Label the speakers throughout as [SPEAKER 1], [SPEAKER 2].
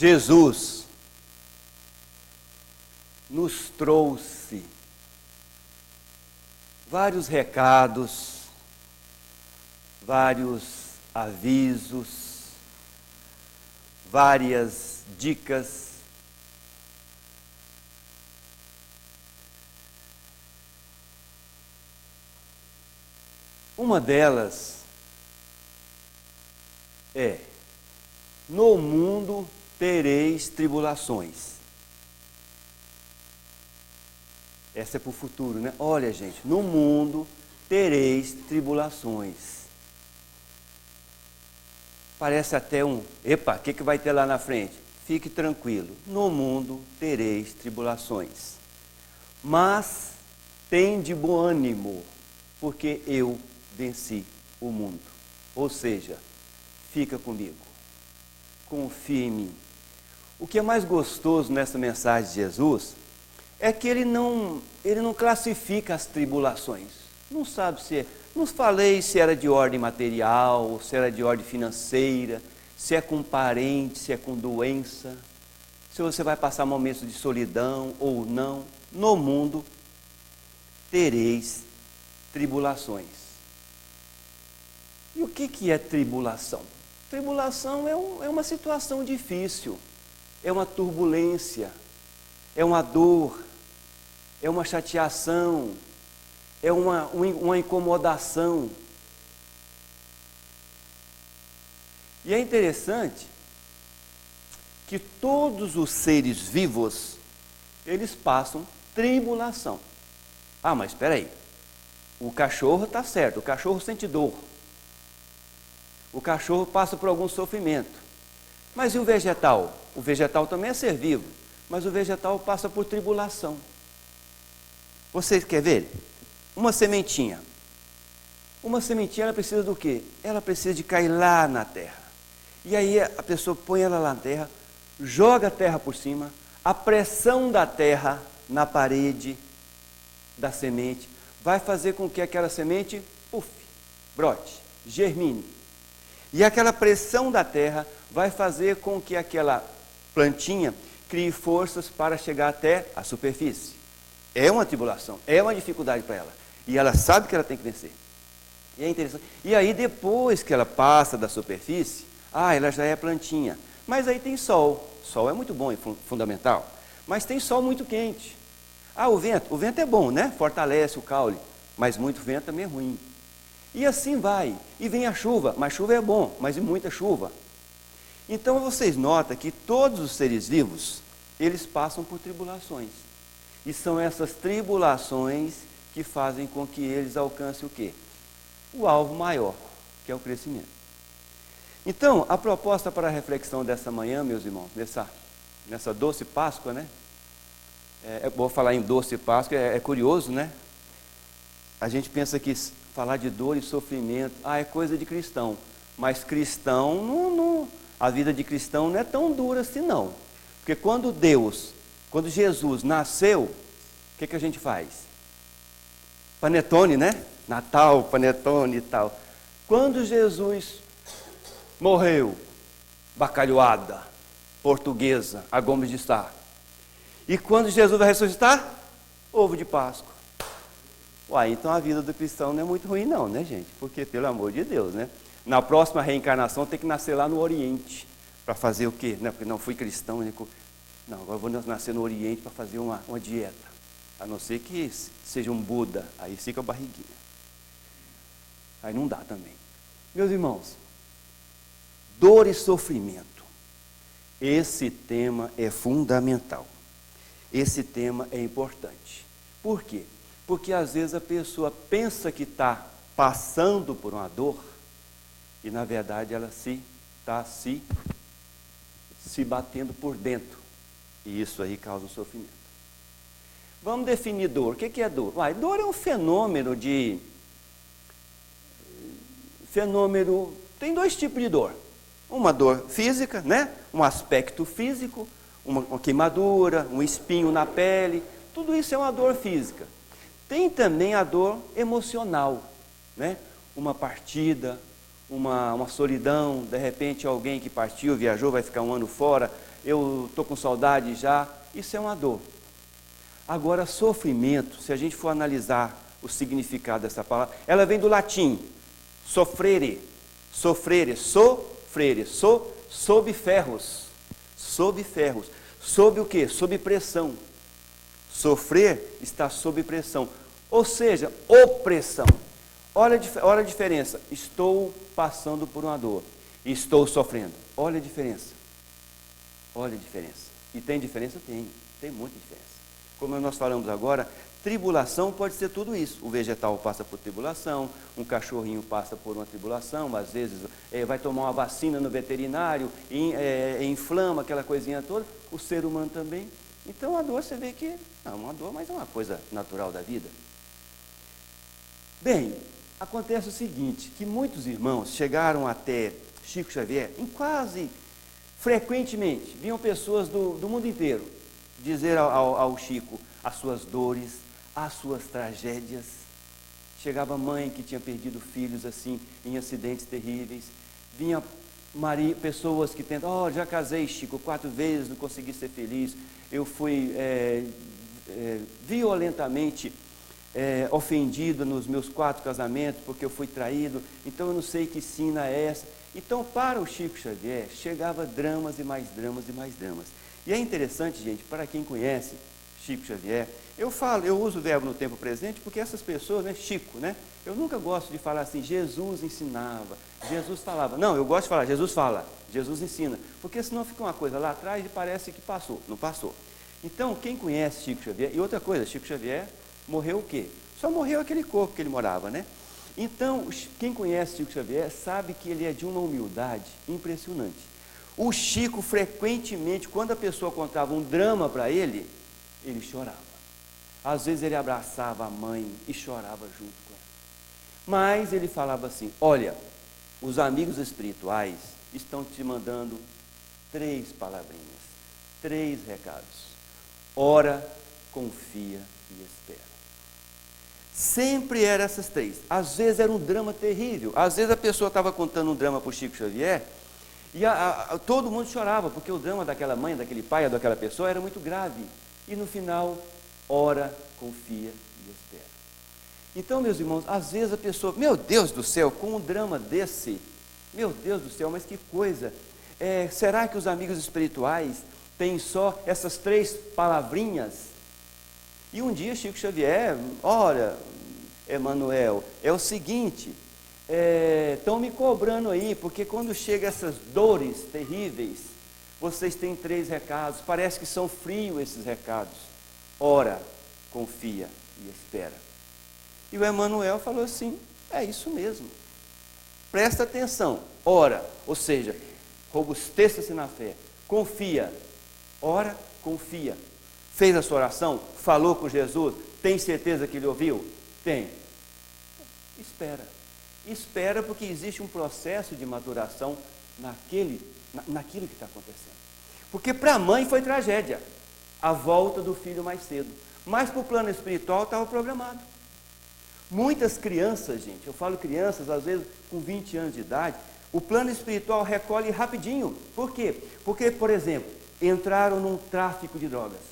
[SPEAKER 1] Jesus nos trouxe vários recados, vários avisos, várias dicas. Uma delas é: no mundo tereis tribulações. Essa é para o futuro, né? Olha, gente, no mundo tereis tribulações. Parece até epa, o que vai ter lá na frente? Fique tranquilo, no mundo tereis tribulações. Mas tende bom ânimo, porque eu venci o mundo. Ou seja, fica comigo, confia em mim. O que é mais gostoso nessa mensagem de Jesus é que ele não classifica as tribulações. Não sabe não falei se era de ordem material, se era de ordem financeira, se é com parente, se é com doença, se você vai passar momentos de solidão ou não. No mundo tereis tribulações. E o que é tribulação? Tribulação é uma situação difícil, é uma turbulência, é uma dor, é uma chateação, é uma incomodação. E é interessante que todos os seres vivos, eles passam tribulação. Ah, mas espera aí, o cachorro está certo, o cachorro sente dor. O cachorro passa por algum sofrimento. Mas e o vegetal? O vegetal também é ser vivo, mas o vegetal passa por tribulação. Vocês querem ver? Uma sementinha. Uma sementinha, ela precisa do quê? Ela precisa de cair lá na terra. E aí a pessoa põe ela lá na terra, joga a terra por cima, a pressão da terra na parede da semente vai fazer com que aquela semente, brote, germine. E aquela pressão da terra vai fazer com que aquela plantinha crie forças para chegar até a superfície. É uma tribulação, é uma dificuldade para ela. E ela sabe que ela tem que vencer. E é interessante. E aí depois que ela passa da superfície, ela já é plantinha. Mas aí tem sol. Sol é muito bom e fundamental. Mas tem sol muito quente. O vento. O vento é bom, né? Fortalece o caule. Mas muito vento também é ruim. E assim vai. E vem a chuva. Mas chuva é bom, mas e muita chuva. Então vocês notam que todos os seres vivos, eles passam por tribulações. E são essas tribulações que fazem com que eles alcancem o quê? O alvo maior, que é o crescimento. Então, a proposta para a reflexão dessa manhã, meus irmãos, nessa doce Páscoa, né? Vou falar em doce Páscoa, é curioso, né? A gente pensa que falar de dor e sofrimento, é coisa de cristão. Mas cristão, a vida de cristão não é tão dura assim não. Porque quando Jesus nasceu, o que a gente faz? Panetone, né? Natal, panetone e tal. Quando Jesus morreu, bacalhoada, portuguesa, a Gomes de Sá. E quando Jesus vai ressuscitar, ovo de Páscoa. Então a vida do cristão não é muito ruim não, né, gente? Porque, pelo amor de Deus, né? Na próxima reencarnação tem que nascer lá no Oriente. Para fazer o quê? Porque não fui cristão, né? Não, agora vou nascer no Oriente para fazer uma dieta. A não ser que seja um Buda, aí fica a barriguinha. Aí não dá também. Meus irmãos, dor e sofrimento. Esse tema é fundamental. Esse tema é importante. Por quê? Porque às vezes a pessoa pensa que está passando por uma dor e na verdade ela está se batendo por dentro. E isso aí causa um sofrimento. Vamos definir dor. O que é dor? Dor é um fenômeno tem dois tipos de dor. Uma dor física, né? Um aspecto físico, uma queimadura, um espinho na pele. Tudo isso é uma dor física. Tem também a dor emocional, né? Uma partida, uma solidão, de repente alguém que partiu, viajou, vai ficar um ano fora, eu estou com saudade já. Isso é uma dor. Agora, sofrimento, se a gente for analisar o significado dessa palavra, ela vem do latim, sofrere, sob ferros, sob o quê? Sob pressão. Sofrer está sob pressão, ou seja, opressão. Olha a diferença, estou passando por uma dor, estou sofrendo, olha a diferença. E tem diferença? Tem muita diferença. Como nós falamos agora, tribulação pode ser tudo isso. O vegetal passa por tribulação, um cachorrinho passa por uma tribulação, às vezes vai tomar uma vacina no veterinário, inflama aquela coisinha toda, o ser humano também. Então a dor, você vê que é uma dor, mas é uma coisa natural da vida. Bem, acontece o seguinte, que muitos irmãos chegaram até Chico Xavier, frequentemente, vinham pessoas do mundo inteiro dizer ao Chico as suas dores, as suas tragédias. Chegava mãe que tinha perdido filhos assim, em acidentes terríveis. Vinha pessoas que tentam, já casei, Chico, 4 vezes, não consegui ser feliz. Eu fui violentamente ofendido nos meus 4 casamentos, porque eu fui traído, então eu não sei que sina é essa. Então, para o Chico Xavier, chegava dramas e mais dramas e mais dramas. E é interessante, gente, para quem conhece Chico Xavier, eu uso o verbo no tempo presente, porque essas pessoas, Chico, eu nunca gosto de falar assim, Jesus ensinava, Jesus falava. Não, eu gosto de falar, Jesus fala, Jesus ensina, porque senão fica uma coisa lá atrás e parece que passou, não passou. Então, quem conhece Chico Xavier, e outra coisa, Chico Xavier morreu o quê? Só morreu aquele corpo que ele morava, Então, quem conhece Chico Xavier sabe que ele é de uma humildade impressionante. O Chico, frequentemente, quando a pessoa contava um drama para ele chorava. Às vezes ele abraçava a mãe e chorava junto com ela. Mas ele falava assim, olha, os amigos espirituais estão te mandando 3 palavrinhas, 3 recados. Ora, confia e espera. Sempre eram essas 3. Às vezes era um drama terrível. Às vezes a pessoa estava contando um drama para o Chico Xavier e todo mundo chorava, porque o drama daquela mãe, daquele pai, daquela pessoa era muito grave. E no final, ora, confia e espera. Então, meus irmãos, às vezes a pessoa, meu Deus do céu, com um drama desse, meu Deus do céu, mas que coisa, será que os amigos espirituais têm só essas 3 palavrinhas? E um dia Chico Xavier, olha, Emanuel, é o seguinte, estão me cobrando aí, porque quando chegam essas dores terríveis, vocês têm 3 recados, parece que são frios esses recados. Ora, confia e espera. E o Emanuel falou assim, é isso mesmo. Presta atenção, ora, ou seja, robusteça-se na fé, confia, ora, confia. Fez a sua oração, falou com Jesus, tem certeza que ele ouviu? Tem. Espera. Espera, porque existe um processo de maturação naquilo que está acontecendo. Porque para a mãe foi tragédia, a volta do filho mais cedo. Mas para o plano espiritual estava programado. Muitas crianças, gente, eu falo crianças, às vezes com 20 anos de idade, o plano espiritual recolhe rapidinho. Por quê? Porque, por exemplo, entraram num tráfico de drogas.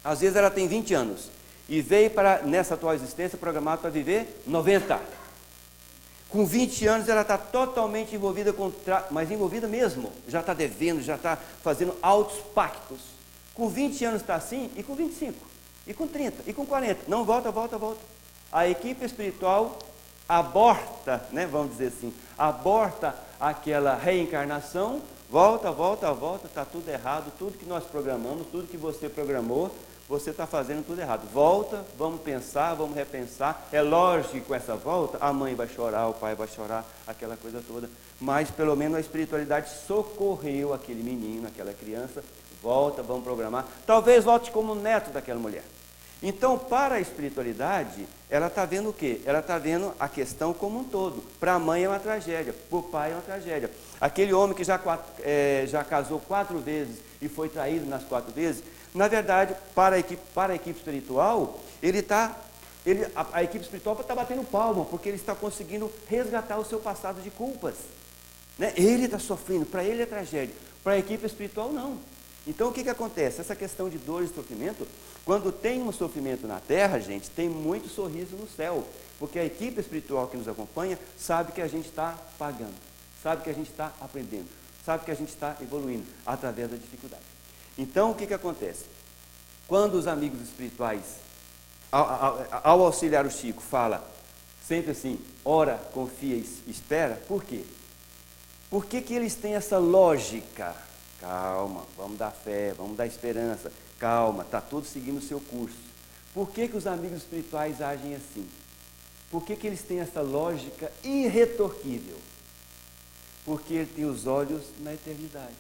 [SPEAKER 1] Às vezes ela tem 20 anos e veio nessa atual existência, programada para viver 90. Com 20 anos ela está totalmente envolvida mas envolvida mesmo, já está devendo, já está fazendo altos pactos. Com 20 anos está assim, e com 25, e com 30, e com 40. Não, volta. A equipe espiritual aborta, vamos dizer assim, aborta aquela reencarnação, volta, está tudo errado, tudo que nós programamos, tudo que você programou, você está fazendo tudo errado. Volta, vamos pensar, vamos repensar. É lógico que com essa volta, a mãe vai chorar, o pai vai chorar, aquela coisa toda. Mas pelo menos a espiritualidade socorreu aquele menino, aquela criança. Volta, vamos programar. Talvez volte como neto daquela mulher. Então, para a espiritualidade, ela está vendo o quê? Ela está vendo a questão como um todo. Para a mãe é uma tragédia, para o pai é uma tragédia. Aquele homem que já casou 4 vezes e foi traído nas 4 vezes, na verdade, para a equipe espiritual, a equipe espiritual está batendo palma, porque ele está conseguindo resgatar o seu passado de culpas. Ele está sofrendo, para ele é tragédia, para a equipe espiritual não. Então, o que acontece? Essa questão de dor e sofrimento, quando tem um sofrimento na terra, gente, tem muito sorriso no céu, porque a equipe espiritual que nos acompanha sabe que a gente está pagando, sabe que a gente está aprendendo, sabe que a gente está evoluindo através da dificuldade. Então, o que acontece? Quando os amigos espirituais, ao auxiliar o Chico, fala sempre assim, ora, confia e espera, por quê? Por que eles têm essa lógica? Calma, vamos dar fé, vamos dar esperança, calma, está tudo seguindo o seu curso. Por que os amigos espirituais agem assim? Por que eles têm essa lógica irretorquível? Porque ele tem os olhos na eternidade.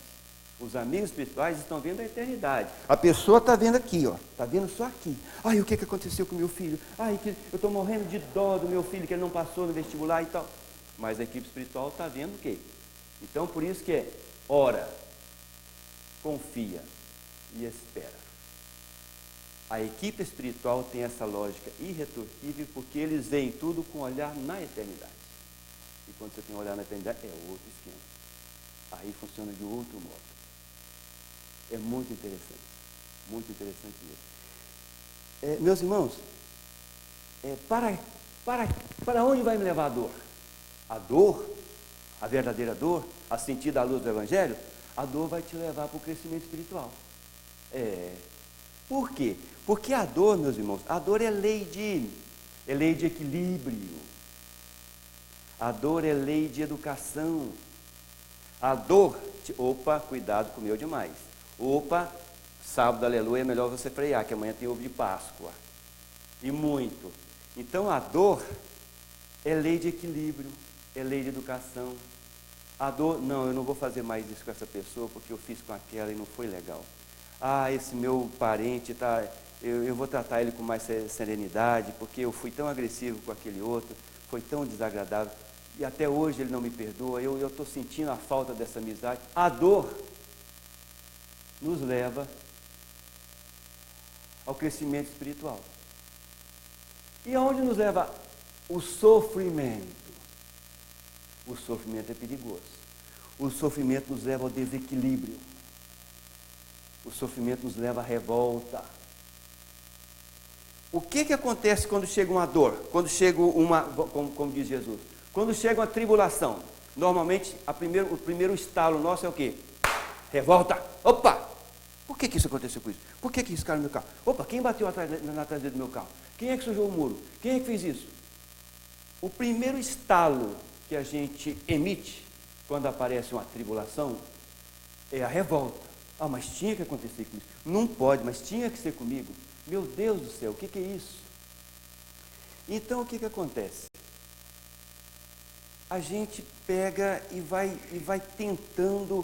[SPEAKER 1] Os amigos espirituais estão vendo a eternidade. A pessoa está vendo aqui, ó, está vendo só aqui. Ai, o que aconteceu com meu filho? Ai, eu estou morrendo de dó do meu filho que ele não passou no vestibular e tal. Mas a equipe espiritual está vendo o quê? Então, por isso que é, ora, confia e espera. A equipe espiritual tem essa lógica irretorquível porque eles veem tudo com olhar na eternidade. E quando você tem um olhar na eternidade, é outro esquema. Aí funciona de outro modo. É muito interessante mesmo. Meus irmãos, para onde vai me levar a dor? A dor, a verdadeira dor, a sentida à luz do Evangelho, a dor vai te levar para o crescimento espiritual. Por quê? Porque a dor, meus irmãos, a dor é lei de equilíbrio. A dor é lei de educação. A dor, opa, cuidado, comeu demais. Opa, sábado, aleluia, é melhor você frear, que amanhã tem ovo de Páscoa. E muito. Então a dor é lei de equilíbrio, é lei de educação. A dor, não, eu não vou fazer mais isso com essa pessoa, porque eu fiz com aquela e não foi legal. Ah, esse meu parente, eu vou tratar ele com mais serenidade, porque eu fui tão agressivo com aquele outro, foi tão desagradável, e até hoje ele não me perdoa, eu estou sentindo a falta dessa amizade. A dor nos leva ao crescimento espiritual. E aonde nos leva o sofrimento? O sofrimento é perigoso. O sofrimento nos leva ao desequilíbrio. O sofrimento nos leva à revolta. O que acontece quando chega uma dor? Quando chega como diz Jesus, quando chega uma tribulação, normalmente o primeiro estalo nosso é o quê? Revolta. Opa! Por que isso aconteceu com isso? Por que riscaram meu carro? Opa, quem bateu na traseira do meu carro? Quem é que sujou o muro? Quem é que fez isso? O primeiro estalo que a gente emite quando aparece uma tribulação é a revolta. Ah, mas tinha que acontecer com isso. Não pode, mas tinha que ser comigo. Meu Deus do céu, o que é isso? Então, o que acontece? A gente pega e vai tentando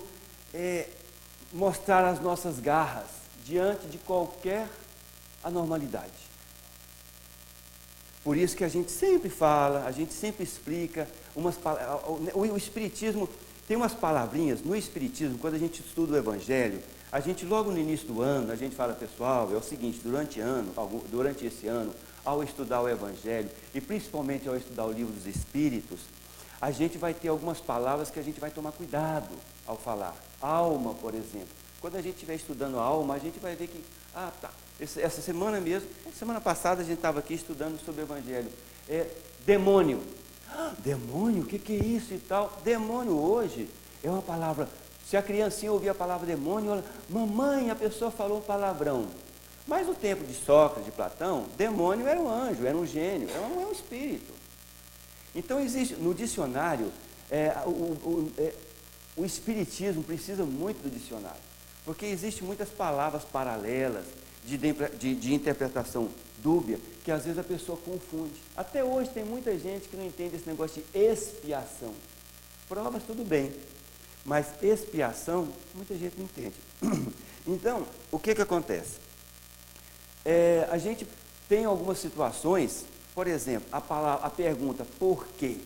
[SPEAKER 1] mostrar as nossas garras diante de qualquer anormalidade. Por isso que a gente sempre fala, a gente sempre explica o Espiritismo tem umas palavrinhas no Espiritismo, quando a gente estuda o Evangelho, a gente logo no início do ano, a gente fala, pessoal, é o seguinte, durante esse ano, ao estudar o Evangelho, e principalmente ao estudar o Livro dos Espíritos, a gente vai ter algumas palavras que a gente vai tomar cuidado ao falar. Alma, por exemplo. Quando a gente estiver estudando a alma, a gente vai ver que, essa semana mesmo, semana passada a gente estava aqui estudando sobre o Evangelho. Demônio. Demônio? O que é isso e tal? Demônio hoje é uma palavra. Se a criancinha ouvir a palavra demônio, ela, mamãe, a pessoa falou um palavrão. Mas no tempo de Sócrates, de Platão, demônio era um anjo, era um gênio, era um espírito. Então existe, no dicionário, o Espiritismo precisa muito do dicionário, porque existem muitas palavras paralelas, de interpretação dúbia, que às vezes a pessoa confunde. Até hoje tem muita gente que não entende esse negócio de expiação. Provas, tudo bem, mas expiação, muita gente não entende. Então, o que acontece? A gente tem algumas situações, por exemplo, a pergunta por quê?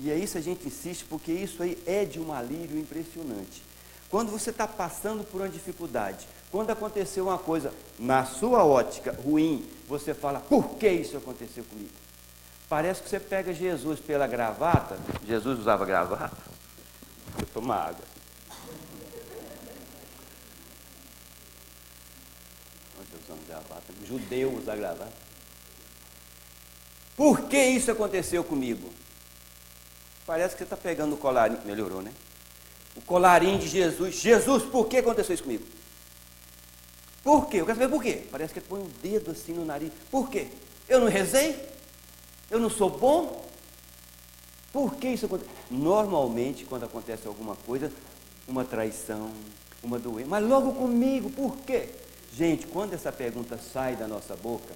[SPEAKER 1] E é isso a gente insiste, porque isso aí é de um alívio impressionante. Quando você está passando por uma dificuldade, quando aconteceu uma coisa na sua ótica ruim, você fala, por que isso aconteceu comigo? Parece que você pega Jesus pela gravata. Jesus usava gravata? Eu tomo água. Nós usamos gravata, judeu usa gravata. Por que isso aconteceu comigo? Parece que você está pegando o colarinho, melhorou, né? O colarinho de Jesus. Jesus, por que aconteceu isso comigo? Por quê? Eu quero saber por quê. Parece que ele põe um dedo assim no nariz. Por quê? Eu não rezei? Eu não sou bom? Por que isso acontece? Normalmente, quando acontece alguma coisa, uma traição, uma doença, mas logo comigo, por quê? Gente, quando essa pergunta sai da nossa boca,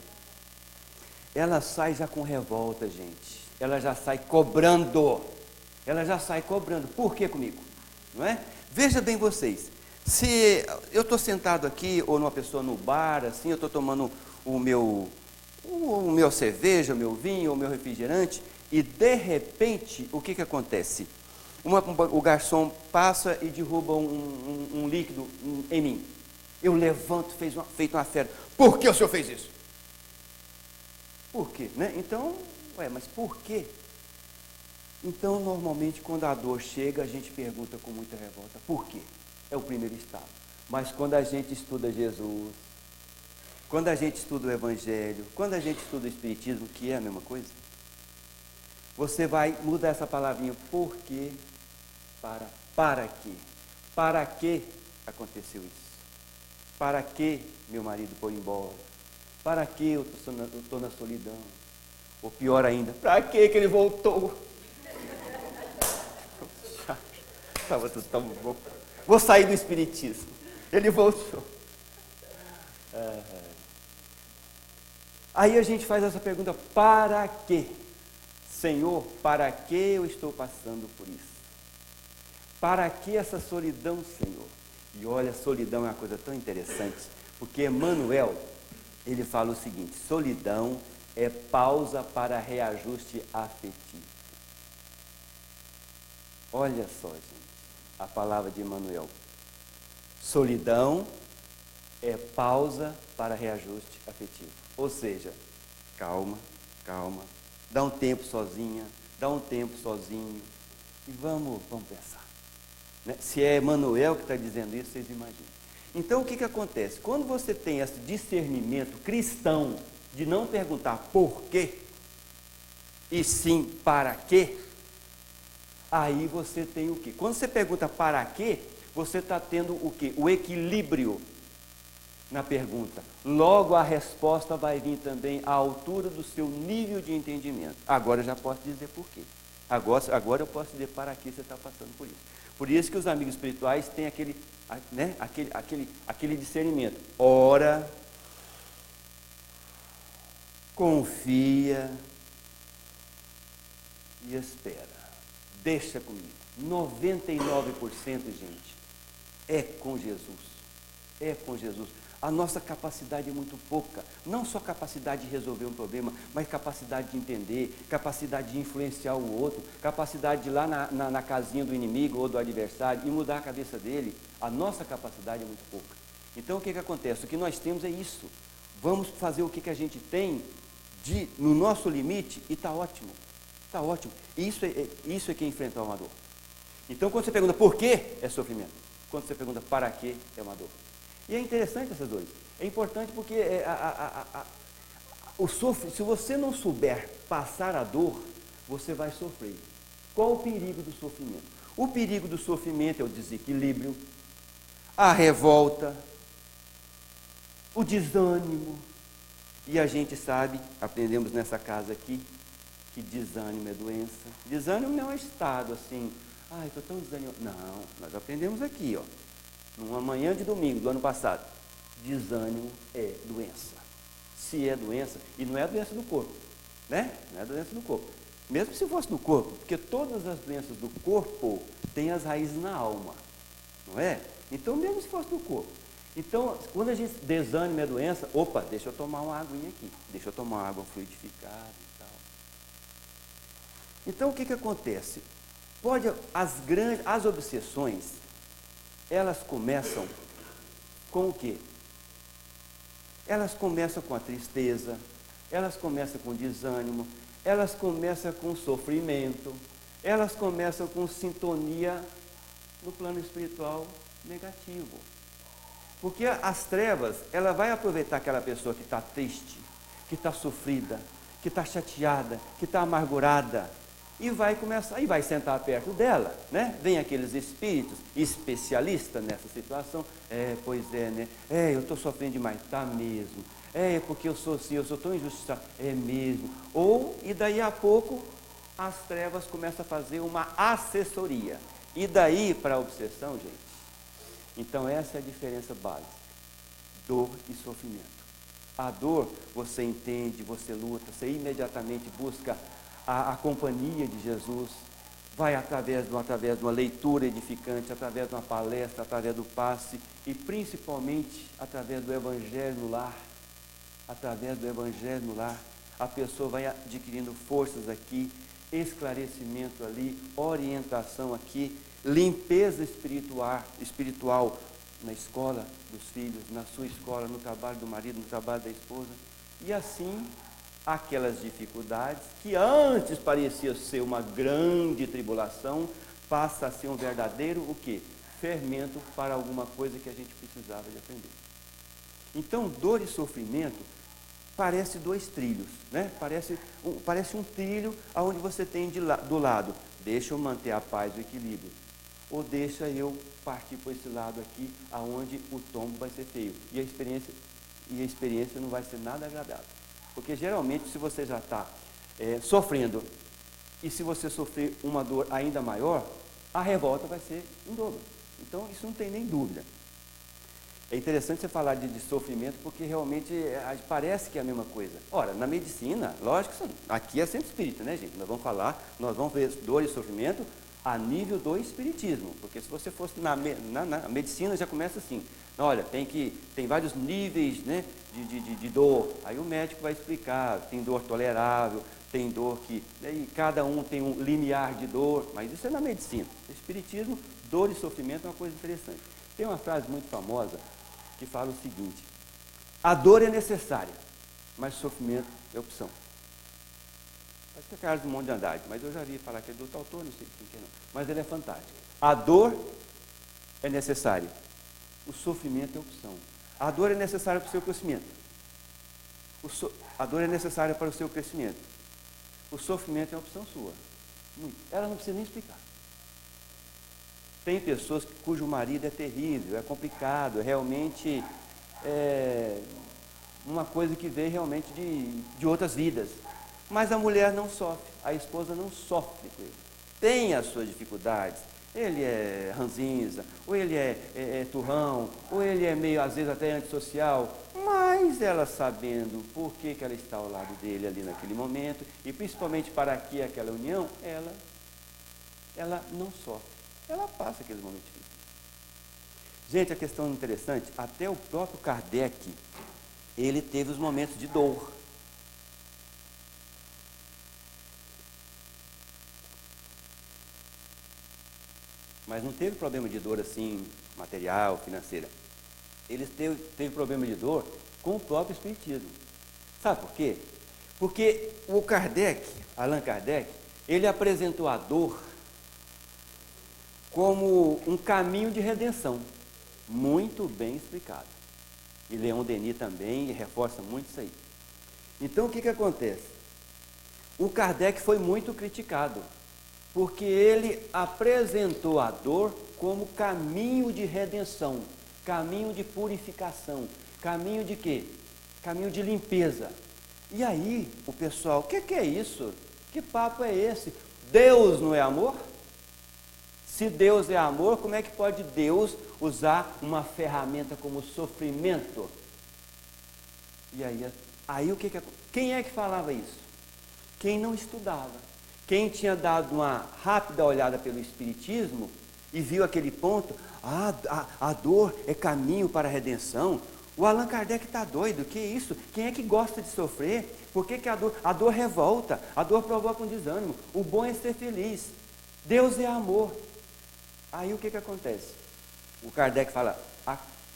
[SPEAKER 1] ela sai já com revolta, gente. Ela já sai cobrando. Ela já sai cobrando. Por que comigo? Não é? Veja bem vocês. Se eu estou sentado aqui, ou numa pessoa no bar, assim, eu estou tomando o meu cerveja, o meu vinho, o meu refrigerante, e de repente, o que acontece? O garçom passa e derruba um líquido em mim. Eu levanto, feito uma fera. Por que o senhor fez isso? Por quê? Né? Então, mas por quê? Então, normalmente, quando a dor chega, a gente pergunta com muita revolta, por quê? É o primeiro estado. Mas quando a gente estuda Jesus, quando a gente estuda o Evangelho, quando a gente estuda o Espiritismo, que é a mesma coisa, você vai mudar essa palavrinha, por quê? Para quê? Para que aconteceu isso? Para que meu marido foi embora? Para que eu estou na solidão? Ou pior ainda, para que ele voltou? Estava tudo tão bom. Vou sair do espiritismo. Ele voltou. Aí a gente faz essa pergunta, para quê? Senhor, para que eu estou passando por isso? Para que essa solidão, Senhor? E olha, solidão é uma coisa tão interessante, porque Emmanuel, ele fala o seguinte, solidão é pausa para reajuste afetivo. Olha só, gente, a palavra de Emmanuel. Solidão é pausa para reajuste afetivo. Ou seja, calma, dá um tempo sozinha, dá um tempo sozinho e vamos pensar. Né? Se é Emmanuel que está dizendo isso, vocês imaginam. Então, o que acontece? Quando você tem esse discernimento cristão de não perguntar por quê, e sim para quê, aí você tem o quê? Quando você pergunta para quê, você está tendo o quê? O equilíbrio na pergunta. Logo, a resposta vai vir também à altura do seu nível de entendimento. Agora eu já posso dizer por quê. Agora eu posso dizer para que você está passando por isso. Por isso que os amigos espirituais têm aquele discernimento. Ora, confia e espera. Deixa comigo. 99%, gente, é com Jesus. É com Jesus. A nossa capacidade é muito pouca. Não só capacidade de resolver um problema, mas capacidade de entender, capacidade de influenciar o outro, capacidade de ir lá na casinha do inimigo ou do adversário e mudar a cabeça dele. A nossa capacidade é muito pouca. Então, o que acontece? O que nós temos é isso. Vamos fazer o que a gente tem no nosso limite e está ótimo. Está ótimo. Isso é que é enfrentar uma dor. Então, quando você pergunta por quê, é sofrimento. Quando você pergunta para quê, é uma dor. E é interessante essas dores. É importante porque se você não souber passar a dor, você vai sofrer. Qual o perigo do sofrimento? O perigo do sofrimento é o desequilíbrio, a revolta, o desânimo. E a gente sabe, aprendemos nessa casa aqui, que desânimo é doença. Desânimo não é um estado assim, estou tão desanimado. Não, nós aprendemos aqui, numa manhã de domingo do ano passado, desânimo é doença. Se é doença, e não é a doença do corpo, né? Não é a doença do corpo. Mesmo se fosse do corpo, porque todas as doenças do corpo têm as raízes na alma, não é? Então, mesmo se fosse do corpo. Então, quando a gente desânimo é doença, deixa eu tomar uma aguinha aqui, deixa eu tomar uma água fluidificada e tal. Então, o que acontece? As obsessões, elas começam com o quê? Elas começam com a tristeza, elas começam com o desânimo, elas começam com o sofrimento, elas começam com sintonia no plano espiritual negativo. Porque as trevas, ela vai aproveitar aquela pessoa que está triste, que está sofrida, que está chateada, que está amargurada, e vai começar, e vai sentar perto dela, né? Vem aqueles espíritos especialistas nessa situação. Pois é, né? Eu estou sofrendo demais, tá mesmo. Porque eu sou assim, eu sou tão injustiçado, é mesmo. E daí a pouco as trevas começam a fazer uma assessoria. E daí para a obsessão, gente. Então essa é a diferença básica: dor e sofrimento. A dor, você entende, você luta, você imediatamente busca a companhia de Jesus, vai através de uma leitura edificante, através de uma palestra, através do passe e principalmente através do Evangelho no lar. Através do Evangelho no lar, a pessoa vai adquirindo forças aqui, esclarecimento ali, orientação aqui, limpeza espiritual na escola dos filhos, na sua escola, no trabalho do marido, no trabalho da esposa. E assim, aquelas dificuldades que antes parecia ser uma grande tribulação, passa a ser um verdadeiro o quê? Fermento para alguma coisa que a gente precisava de aprender. Então, dor e sofrimento parece dois trilhos, né? Parece um trilho onde você tem do lado, deixa eu manter a paz e o equilíbrio, ou deixa eu partir por esse lado aqui, aonde o tombo vai ser feio, e a experiência não vai ser nada agradável. Porque geralmente, se você já está sofrendo, e se você sofrer uma dor ainda maior, a revolta vai ser em dobro. Então, isso não tem nem dúvida. É interessante você falar de sofrimento, porque realmente parece que é a mesma coisa. Ora, na medicina, lógico, aqui é sempre espírita, né, gente? Nós vamos ver dor e sofrimento a nível do espiritismo. Porque se você fosse na medicina, já começa assim. Olha, tem vários níveis, né, de dor. Aí o médico vai explicar, tem dor tolerável, tem dor que... E cada um tem um limiar de dor, mas isso é na medicina. No espiritismo, dor e sofrimento é uma coisa interessante. Tem uma frase muito famosa que fala o seguinte: a dor é necessária, mas o sofrimento é opção. Parece que é Carlos Drummond de Andrade, mas eu já vi falar que é do outro autor, não sei quem que é não. Mas ele é fantástico. A dor é necessária, o sofrimento é opção. A dor é necessária para o seu crescimento. A dor é necessária para o seu crescimento. O sofrimento é opção sua. Muito. Ela não precisa nem explicar. Tem pessoas cujo marido é terrível, é complicado, realmente é uma coisa que veio realmente de outras vidas. Mas a mulher não sofre, a esposa não sofre com ele. Tem as suas dificuldades. Ele é ranzinza, ou ele é turrão, ou ele é meio, às vezes, até antissocial. Mas ela sabendo por que ela está ao lado dele ali naquele momento, e principalmente para que aquela união, ela não sofre. Ela passa aqueles momentos difíceis. Gente, a questão interessante, até o próprio Kardec, ele teve os momentos de dor. Mas não teve problema de dor assim, material, financeira. Ele teve problema de dor com o próprio espiritismo. Sabe por quê? Porque o Allan Kardec, ele apresentou a dor como um caminho de redenção, muito bem explicado. E Leon Denis também reforça muito isso aí. Então, o que acontece? O Kardec foi muito criticado, porque ele apresentou a dor como caminho de redenção, caminho de purificação, caminho de quê? Caminho de limpeza. E aí, o pessoal, o que é isso? Que papo é esse? Deus não é amor? Se Deus é amor, como é que pode Deus usar uma ferramenta como o sofrimento? E aí quem é que falava isso? Quem não estudava. Quem tinha dado uma rápida olhada pelo Espiritismo e viu aquele ponto, a dor é caminho para a redenção. O Allan Kardec está doido, que isso? Quem é que gosta de sofrer? Por que a dor revolta? A dor provoca um desânimo. O bom é ser feliz. Deus é amor. Aí o que acontece? O Kardec fala,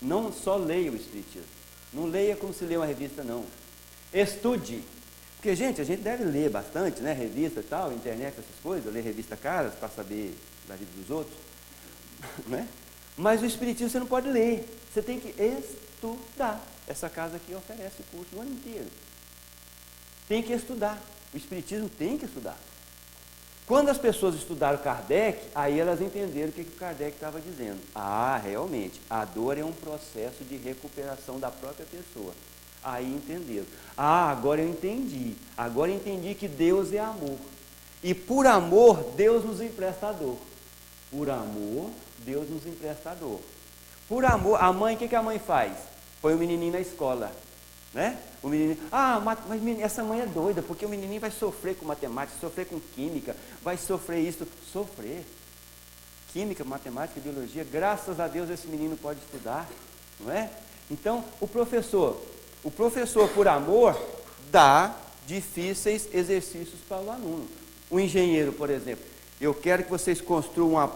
[SPEAKER 1] não só leia o Espiritismo, não leia como se lê uma revista, não. Estude. Porque, a gente deve ler bastante, né? Revista e tal, internet, essas coisas, ler revista caras para saber da vida dos outros, né? Mas o Espiritismo você não pode ler, você tem que estudar. Essa casa aqui oferece curso o ano inteiro. Tem que estudar, o Espiritismo tem que estudar. Quando as pessoas estudaram Kardec, aí elas entenderam o que o Kardec estava dizendo. Ah, realmente, a dor é um processo de recuperação da própria pessoa. Aí entenderam. Ah, agora eu entendi. Agora eu entendi que Deus é amor. E por amor, Deus nos empresta a dor. Por amor, Deus nos empresta a dor. Por amor, a mãe, o que a mãe faz? Põe o menininho na escola. Né? O menininho, mas essa mãe é doida, porque o menininho vai sofrer com matemática, sofrer com química, vai sofrer isso. Sofrer. Química, matemática, biologia, graças a Deus esse menino pode estudar. Não é? Então, o professor por amor, dá difíceis exercícios para o aluno. O engenheiro, por exemplo, eu quero que vocês construam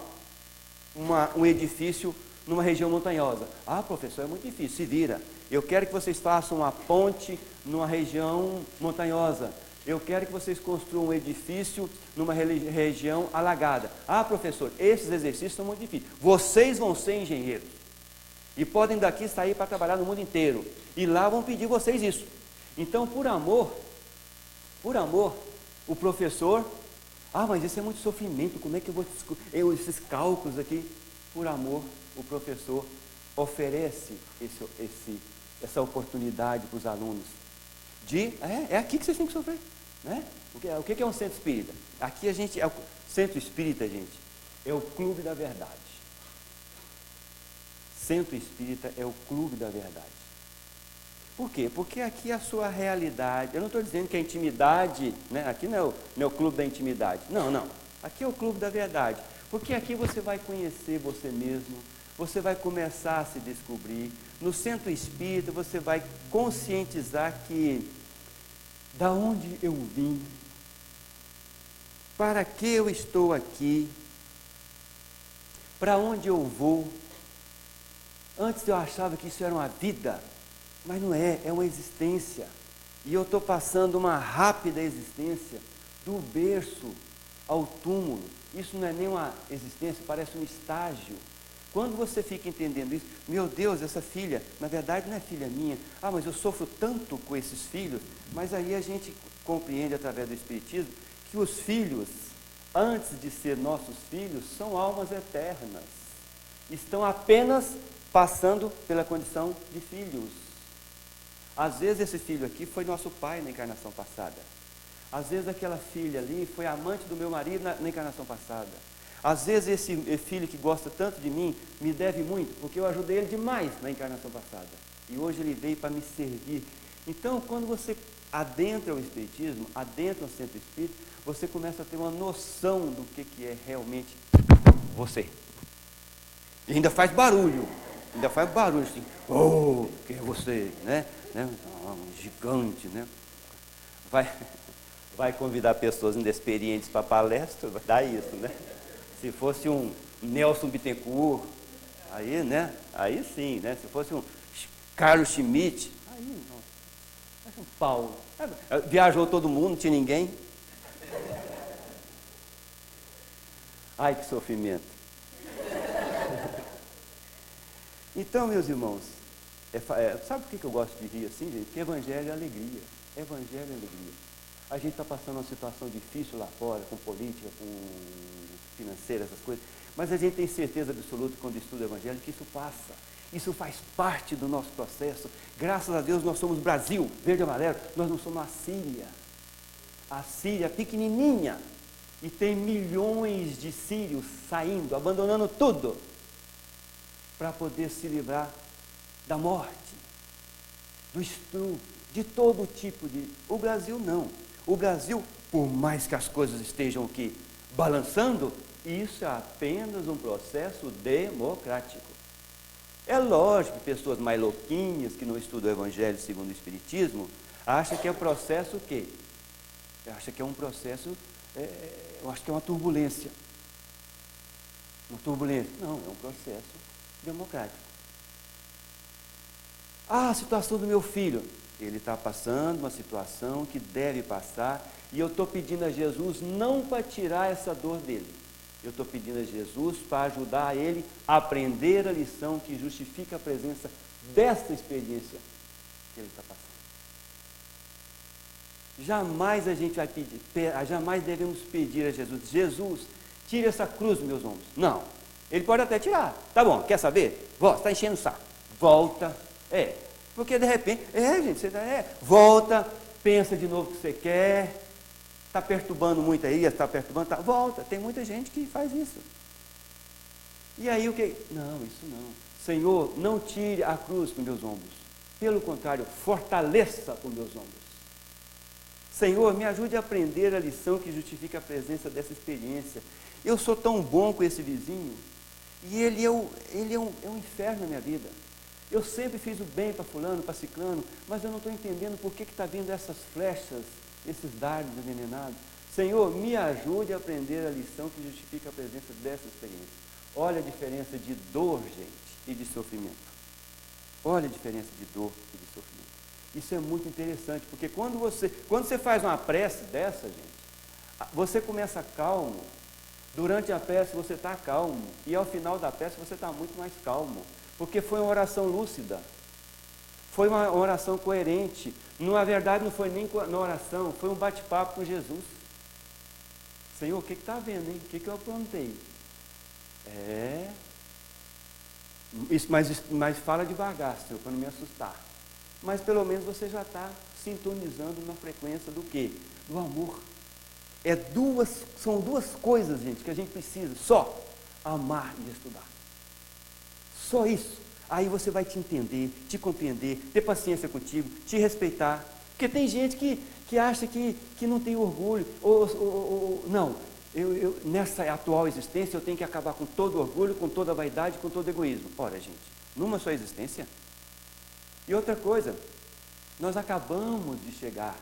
[SPEAKER 1] um edifício numa região montanhosa. Ah, professor, é muito difícil, se vira. Eu quero que vocês façam uma ponte numa região montanhosa. Eu quero que vocês construam um edifício numa região alagada. Ah, professor, esses exercícios são muito difíceis. Vocês vão ser engenheiros. E podem daqui sair para trabalhar no mundo inteiro. E lá vão pedir vocês isso. Então, por amor, o professor... Ah, mas isso é muito sofrimento, como é que eu vou... esses cálculos aqui, por amor, o professor oferece essa oportunidade para os alunos. É aqui que vocês têm que sofrer. Né? O que é um centro espírita? Aqui o centro espírita, gente, é o clube da verdade. Centro espírita é o clube da verdade. Por quê? Porque aqui a sua realidade, eu não estou dizendo que a intimidade, né? Aqui não é o clube da intimidade, não, aqui é o clube da verdade, porque aqui você vai conhecer você mesmo, você vai começar a se descobrir, no centro espírita você vai conscientizar que, da onde eu vim, para que eu estou aqui, para onde eu vou. Antes eu achava que isso era uma vida, mas não é, é uma existência. E eu estou passando uma rápida existência, do berço ao túmulo. Isso não é nem uma existência, parece um estágio. Quando você fica entendendo isso, meu Deus, essa filha, na verdade não é filha minha. Ah, mas eu sofro tanto com esses filhos. Mas aí a gente compreende através do Espiritismo que os filhos, antes de ser nossos filhos, são almas eternas. Estão apenas passando pela condição de filhos. Às vezes esse filho aqui foi nosso pai na encarnação passada. Às vezes aquela filha ali foi amante do meu marido na encarnação passada. Às vezes esse filho que gosta tanto de mim me deve muito, porque eu ajudei ele demais na encarnação passada. E hoje ele veio para me servir. Então, quando você adentra o Espiritismo, adentra o centro espírita, você começa a ter uma noção do que é realmente você. E ainda faz barulho assim, oh, quem é você, né? Um gigante, né? Vai convidar pessoas inexperientes para palestra, vai dar isso, né? Se fosse um Nelson Bittencourt, aí, né? Aí sim, né? Se fosse um Carlos Schmitt, aí não. Um Paulo. Viajou todo mundo, não tinha ninguém. Ai, que sofrimento. Então, meus irmãos, sabe por que eu gosto de rir assim, gente? Porque evangelho é alegria. Evangelho é alegria. A gente está passando uma situação difícil lá fora, com política, com financeira, essas coisas, mas a gente tem certeza absoluta, quando estuda o evangelho, que isso passa. Isso faz parte do nosso processo. Graças a Deus nós somos Brasil, verde e amarelo, nós não somos a Síria. A Síria pequenininha, e tem milhões de sírios saindo, abandonando tudo, para poder se livrar da morte, do estupro, de todo tipo de... O Brasil não. O Brasil, por mais que as coisas estejam aqui balançando, isso é apenas um processo democrático. É lógico que pessoas mais louquinhas, que não estudam o Evangelho segundo o Espiritismo, acham que é um processo o quê? Acham que é um processo, eu acho que é uma turbulência. Uma turbulência. Não, é um processo democrático. Ah, a situação do meu filho. Ele está passando uma situação que deve passar, e eu estou pedindo a Jesus não para tirar essa dor dele, Eu estou pedindo a Jesus para ajudar ele a aprender a lição que justifica a presença dessa experiência que ele está passando. Jamais a gente vai pedir, jamais devemos pedir a Jesus: Jesus, tire essa cruz dos meus ombros. Não. Ele pode até tirar. Tá bom, quer saber? Você está enchendo o saco. Volta. Porque de repente, gente, volta, pensa de novo o que você quer. Está perturbando muito aí, está perturbando, volta. Tem muita gente que faz isso. E aí o que? Não, isso não. Senhor, não tire a cruz dos meus ombros. Pelo contrário, fortaleça os meus ombros. Senhor, me ajude a aprender a lição que justifica a presença dessa experiência. Eu sou tão bom com esse vizinho, e ele é um inferno na minha vida. Eu sempre fiz o bem para fulano, para ciclano, mas eu não estou entendendo por que está vindo essas flechas, esses dardos envenenados. Senhor, me ajude a aprender a lição que justifica a presença dessa experiência. Olha a diferença de dor, gente, e de sofrimento. Olha a diferença de dor e de sofrimento. Isso é muito interessante, porque quando você faz uma prece dessa, gente, você começa calmo, durante a prece você está calmo, e ao final da prece você está muito mais calmo, porque foi uma oração lúcida, foi uma oração coerente. Na verdade, não foi nem na oração, foi um bate-papo com Jesus. Senhor, o que está vendo, hein? O que eu aprontei? Mas fala devagar, Senhor, para não me assustar. Mas pelo menos você já está sintonizando na frequência do quê? Do amor. São duas coisas, gente, que a gente precisa, só amar e estudar. Só isso. Aí você vai te entender, te compreender, ter paciência contigo, te respeitar. Porque tem gente que acha que não tem orgulho, não, nessa atual existência eu tenho que acabar com todo orgulho, com toda vaidade, com todo egoísmo. Ora, gente, numa só existência. E outra coisa, nós acabamos de chegar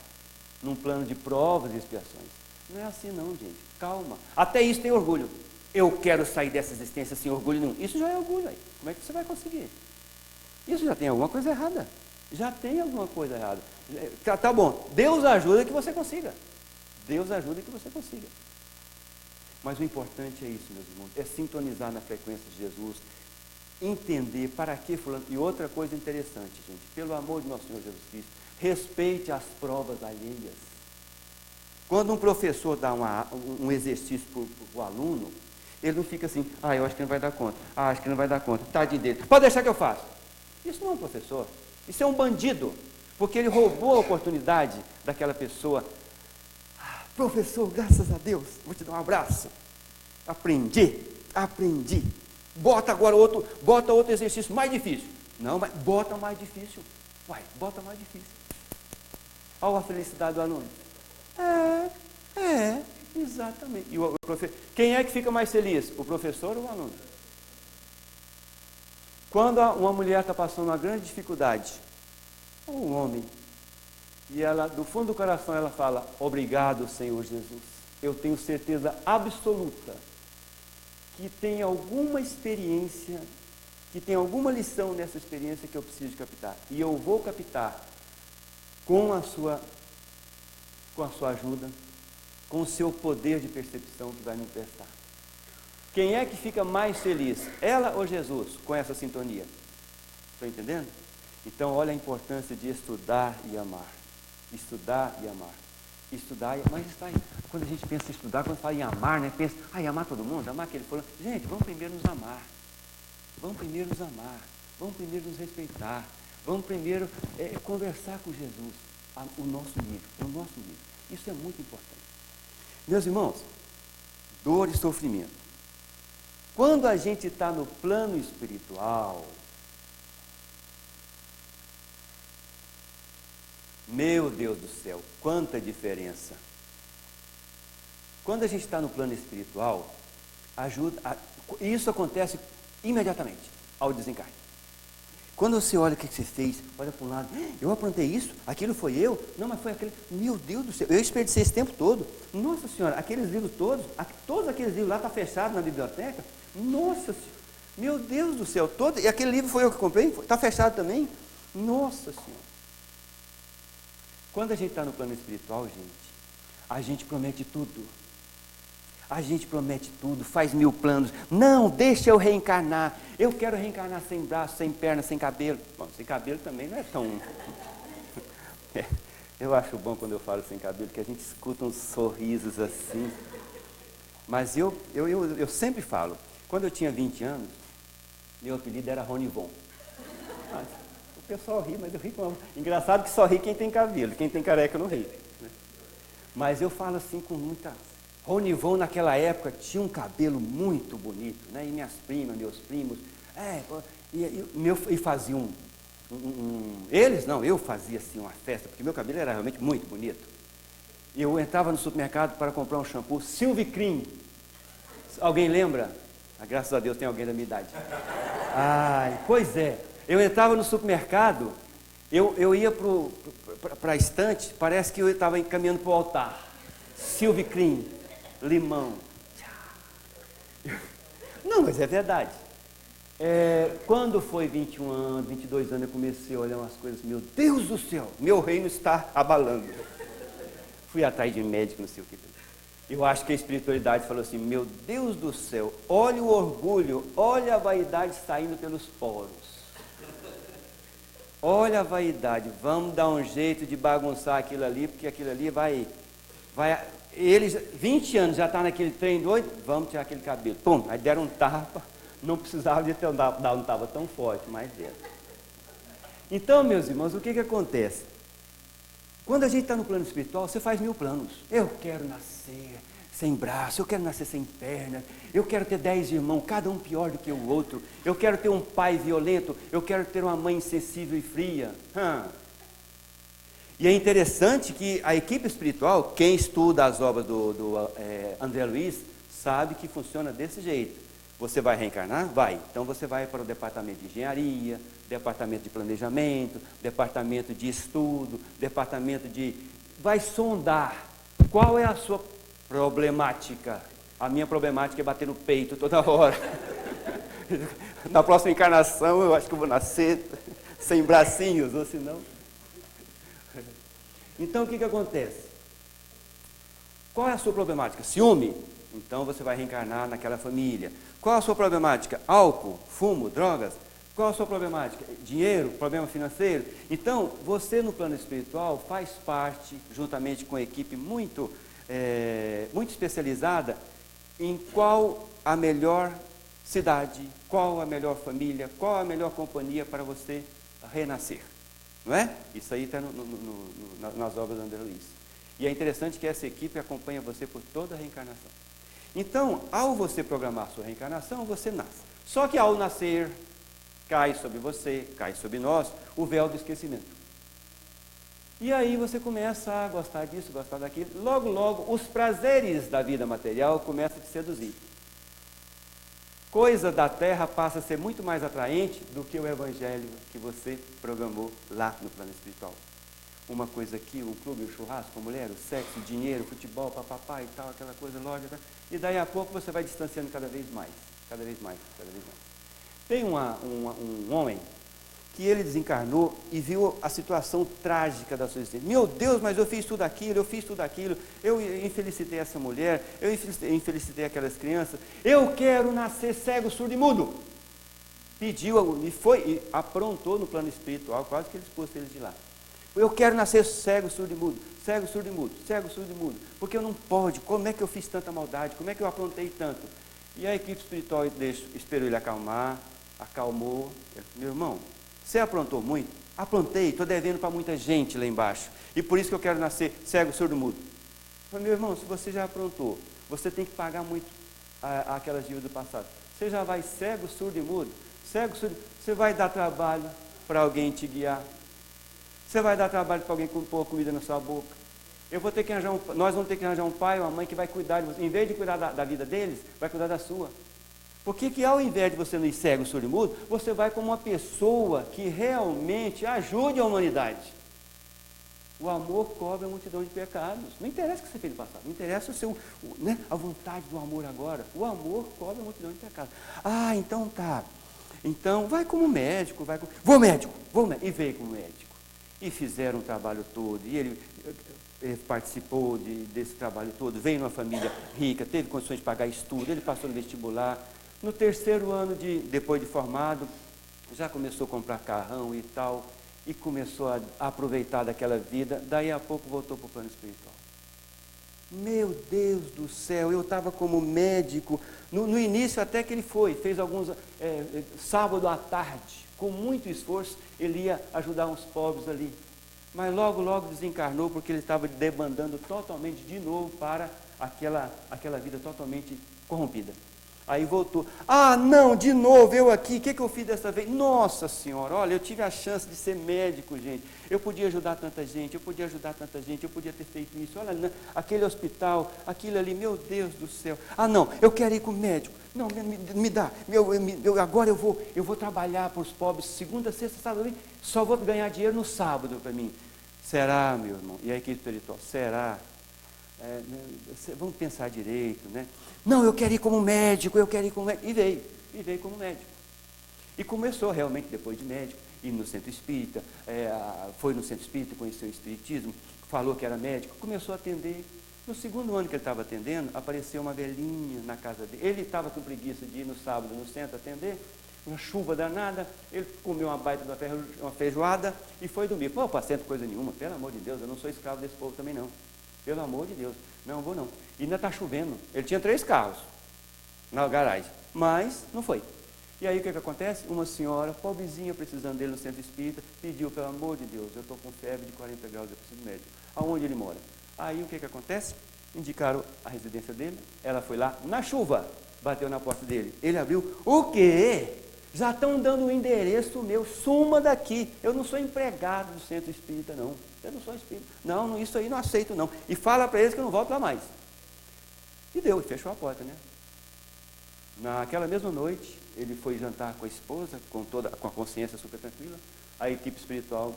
[SPEAKER 1] num plano de provas e expiações. Não é assim não, gente. Calma. Até isso tem orgulho. Eu quero sair dessa existência sem orgulho nenhum. Isso já é orgulho aí. Como é que você vai conseguir? Isso já tem alguma coisa errada. Já tem alguma coisa errada. Tá bom, Deus ajuda que você consiga. Deus ajuda que você consiga. Mas o importante é isso, meus irmãos, é sintonizar na frequência de Jesus, entender para que fulano. E outra coisa interessante, gente, pelo amor de nosso Senhor Jesus Cristo, respeite as provas alheias. Quando um professor dá um exercício para o aluno, ele não fica assim: eu acho que não vai dar conta, acho que não vai dar conta, tadinho dele, pode deixar que eu faço. Isso não é um professor, isso é um bandido, porque ele roubou a oportunidade daquela pessoa. Professor, graças a Deus, vou te dar um abraço. Aprendi. Bota outro exercício mais difícil. Não, mas bota mais difícil. Bota mais difícil. Olha a felicidade do aluno. Exatamente. E o professor, quem é que fica mais feliz? O professor ou o aluno? Quando uma mulher está passando uma grande dificuldade, ou um homem, e ela, do fundo do coração, ela fala: obrigado, Senhor Jesus. Eu tenho certeza absoluta que tem alguma experiência, que tem alguma lição nessa experiência que eu preciso captar. E eu vou captar com a sua ajuda, com o seu poder de percepção que vai me prestar. Quem é que fica mais feliz? Ela ou Jesus com essa sintonia? Estão entendendo? Então, olha a importância de estudar e amar. Estudar e amar. Mas está aí. Quando a gente pensa em estudar, quando fala em amar, né? Pensa, amar todo mundo, amar aquele fulano. Gente, vamos primeiro nos amar. Vamos primeiro nos amar. Vamos primeiro nos respeitar. Vamos primeiro conversar com Jesus. O nosso nível. Isso é muito importante. Meus irmãos, dor e sofrimento. Quando a gente está no plano espiritual, meu Deus do céu, quanta diferença. Quando a gente está no plano espiritual, isso acontece imediatamente ao desencarne. Quando você olha o que você fez, olha para um lado, eu aprontei isso, aquilo foi eu, não, mas foi aquele, meu Deus do céu, eu desperdicei esse tempo todo. Nossa Senhora, aqueles livros todos aqueles livros lá estão fechados na biblioteca. Nossa Senhora, meu Deus do céu, e aquele livro foi eu que comprei, está fechado também. Nossa Senhora. Quando a gente está no plano espiritual, gente, a gente promete tudo. A gente promete tudo, faz 1000 planos. Não, deixa eu reencarnar. Eu quero reencarnar sem braço, sem perna, sem cabelo. Bom, sem cabelo também não é tão... Eu acho bom quando eu falo sem cabelo, que a gente escuta uns sorrisos assim. Mas eu sempre falo, quando eu tinha 20 anos, meu apelido era Ronivon. O pessoal ri, mas eu ri com... Engraçado que só ri quem tem cabelo, quem tem careca não ri. Mas eu falo assim com muita... Ronivon naquela época tinha um cabelo muito bonito, né? E minhas primas, meus primos, e faziam eles não, eu fazia assim uma festa, porque meu cabelo era realmente muito bonito. Eu entrava no supermercado para comprar um shampoo Silvicrim. Alguém lembra? Graças a Deus tem alguém da minha idade. Ai, pois é. Eu entrava no supermercado, eu ia para a estante, parece que eu estava caminhando para o altar. Silvicrim, limão. Não, mas é verdade. Quando foi 21 anos, 22 anos, eu comecei a olhar umas coisas, meu Deus do céu, meu reino está abalando. Fui atrás de médico, não sei o que. Eu acho que a espiritualidade falou assim, meu Deus do céu, olha o orgulho, olha a vaidade saindo pelos poros. Olha a vaidade, vamos dar um jeito de bagunçar aquilo ali, porque aquilo ali vai eles, 20 anos, já está naquele trem doido, vamos tirar aquele cabelo. Pum, aí deram um tapa, não precisava de ter não estava tão forte, mas deram. Então, meus irmãos, o que acontece? Quando a gente está no plano espiritual, você faz 1000 planos. Eu quero nascer sem braço, eu quero nascer sem perna, eu quero ter 10 irmãos, cada um pior do que o outro, eu quero ter um pai violento, eu quero ter uma mãe insensível e fria. E é interessante que a equipe espiritual, quem estuda as obras do André Luiz, sabe que funciona desse jeito. Você vai reencarnar? Vai. Então você vai para o departamento de engenharia, departamento de planejamento, departamento de estudo, departamento de... Vai sondar qual é a sua problemática. A minha problemática é bater no peito toda hora. Na próxima encarnação eu acho que eu vou nascer sem bracinhos, ou senão... Então, o que acontece? Qual é a sua problemática? Ciúme? Então, você vai reencarnar naquela família. Qual é a sua problemática? Álcool, fumo, drogas? Qual é a sua problemática? Dinheiro, problema financeiro? Então, você no plano espiritual faz parte, juntamente com a equipe muito especializada, em qual a melhor cidade, qual a melhor família, qual a melhor companhia para você renascer. Não é? Isso aí está nas obras do André Luiz. E é interessante que essa equipe acompanha você por toda a reencarnação. Então, ao você programar a sua reencarnação, você nasce. Só que ao nascer, cai sobre você, cai sobre nós, o véu do esquecimento. E aí você começa a gostar disso, gostar daquilo. Logo, logo, os prazeres da vida material começam a te seduzir. Coisa da terra passa a ser muito mais atraente do que o evangelho que você programou lá no plano espiritual. Uma coisa aqui, um clube, um churrasco, uma mulher, o sexo, o dinheiro, o futebol, papapá e tal, aquela coisa lógica. E daí a pouco você vai distanciando cada vez mais, cada vez mais, cada vez mais. Tem um homem que ele desencarnou e viu a situação trágica da sua existência. Meu Deus, mas eu fiz tudo aquilo, eu infelicitei essa mulher, eu infelicitei aquelas crianças, eu quero nascer cego, surdo e mudo. Pediu, e aprontou no plano espiritual, quase que ele expôs eles de lá. Eu quero nascer cego, surdo e mudo, cego, surdo e mudo, cego, surdo e mudo, porque eu não pode, como é que eu fiz tanta maldade, como é que eu aprontei tanto? E a equipe espiritual esperou ele acalmar, acalmou. Meu irmão, você aprontou muito? Aprontei, estou devendo para muita gente lá embaixo. E por isso que eu quero nascer cego, surdo e mudo. Mas, meu irmão, se você já aprontou, você tem que pagar muito aquelas dívidas do passado. Você já vai cego, surdo e mudo? Cego, surdo, você vai dar trabalho para alguém te guiar. Você vai dar trabalho para alguém pôr comida na sua boca. Nós vamos ter que arranjar um pai ou uma mãe que vai cuidar de você. Em vez de cuidar da vida deles, vai cuidar da sua. Por que ao invés de você não ir cego, surdo e mudo, você vai como uma pessoa que realmente ajude a humanidade? O amor cobre a multidão de pecados. Não interessa o que você fez no passado, não interessa a vontade do amor agora. O amor cobre a multidão de pecados. Ah, então tá. Então vai como médico, vou médico, e veio como médico. e fizeram o trabalho todo, e ele participou desse trabalho todo, veio numa família rica, teve condições de pagar estudo, ele passou no vestibular. No terceiro ano, depois de formado, já começou a comprar carrão e tal, e começou a aproveitar daquela vida, daí a pouco voltou para o plano espiritual. Meu Deus do céu, eu estava como médico, no início até que ele fez alguns, sábado à tarde, com muito esforço, ele ia ajudar uns pobres ali. Mas logo, logo desencarnou, porque ele estava debandando totalmente de novo para aquela vida totalmente corrompida. Aí voltou. Ah, não, de novo, eu aqui, o que eu fiz dessa vez? Nossa Senhora, olha, eu tive a chance de ser médico, gente. Eu podia ajudar tanta gente, eu podia ter feito isso. Olha, aquele hospital, aquilo ali, meu Deus do céu. Ah, não, eu quero ir com o médico. Não, me dá. Agora eu vou trabalhar para os pobres segunda, sexta, sábado, só vou ganhar dinheiro no sábado para mim. Será, meu irmão? E a equipe espiritual, será? Vamos pensar direito, né? Não, eu quero ir como médico, E veio como médico. E começou realmente, depois de médico, ir no centro espírita, foi no centro espírita, conheceu o espiritismo, falou que era médico, começou a atender. No segundo ano que ele estava atendendo, apareceu uma velhinha na casa dele. Ele estava com preguiça de ir no sábado no centro atender, uma chuva danada, ele comeu uma baita uma feijoada e foi dormir. Pô, para centro coisa nenhuma, pelo amor de Deus, eu não sou escravo desse povo também não. Pelo amor de Deus, não vou não. E ainda está chovendo. Ele tinha 3 carros na garagem, mas não foi. E aí o que acontece? Uma senhora, pobrezinha, precisando dele no centro espírita, pediu, pelo amor de Deus, eu estou com febre de 40 graus, eu preciso de médico. Aonde ele mora? Aí o que acontece? Indicaram a residência dele, ela foi lá, na chuva, bateu na porta dele. Ele abriu, o quê? Já estão dando o endereço meu, suma daqui. Eu não sou empregado do centro espírita, não. Eu não sou espírita. Não, isso aí não aceito, não. E fala para eles que eu não volto lá mais. E deu, fechou a porta, né? Naquela mesma noite, ele foi jantar com a esposa, com a consciência super tranquila. A equipe espiritual,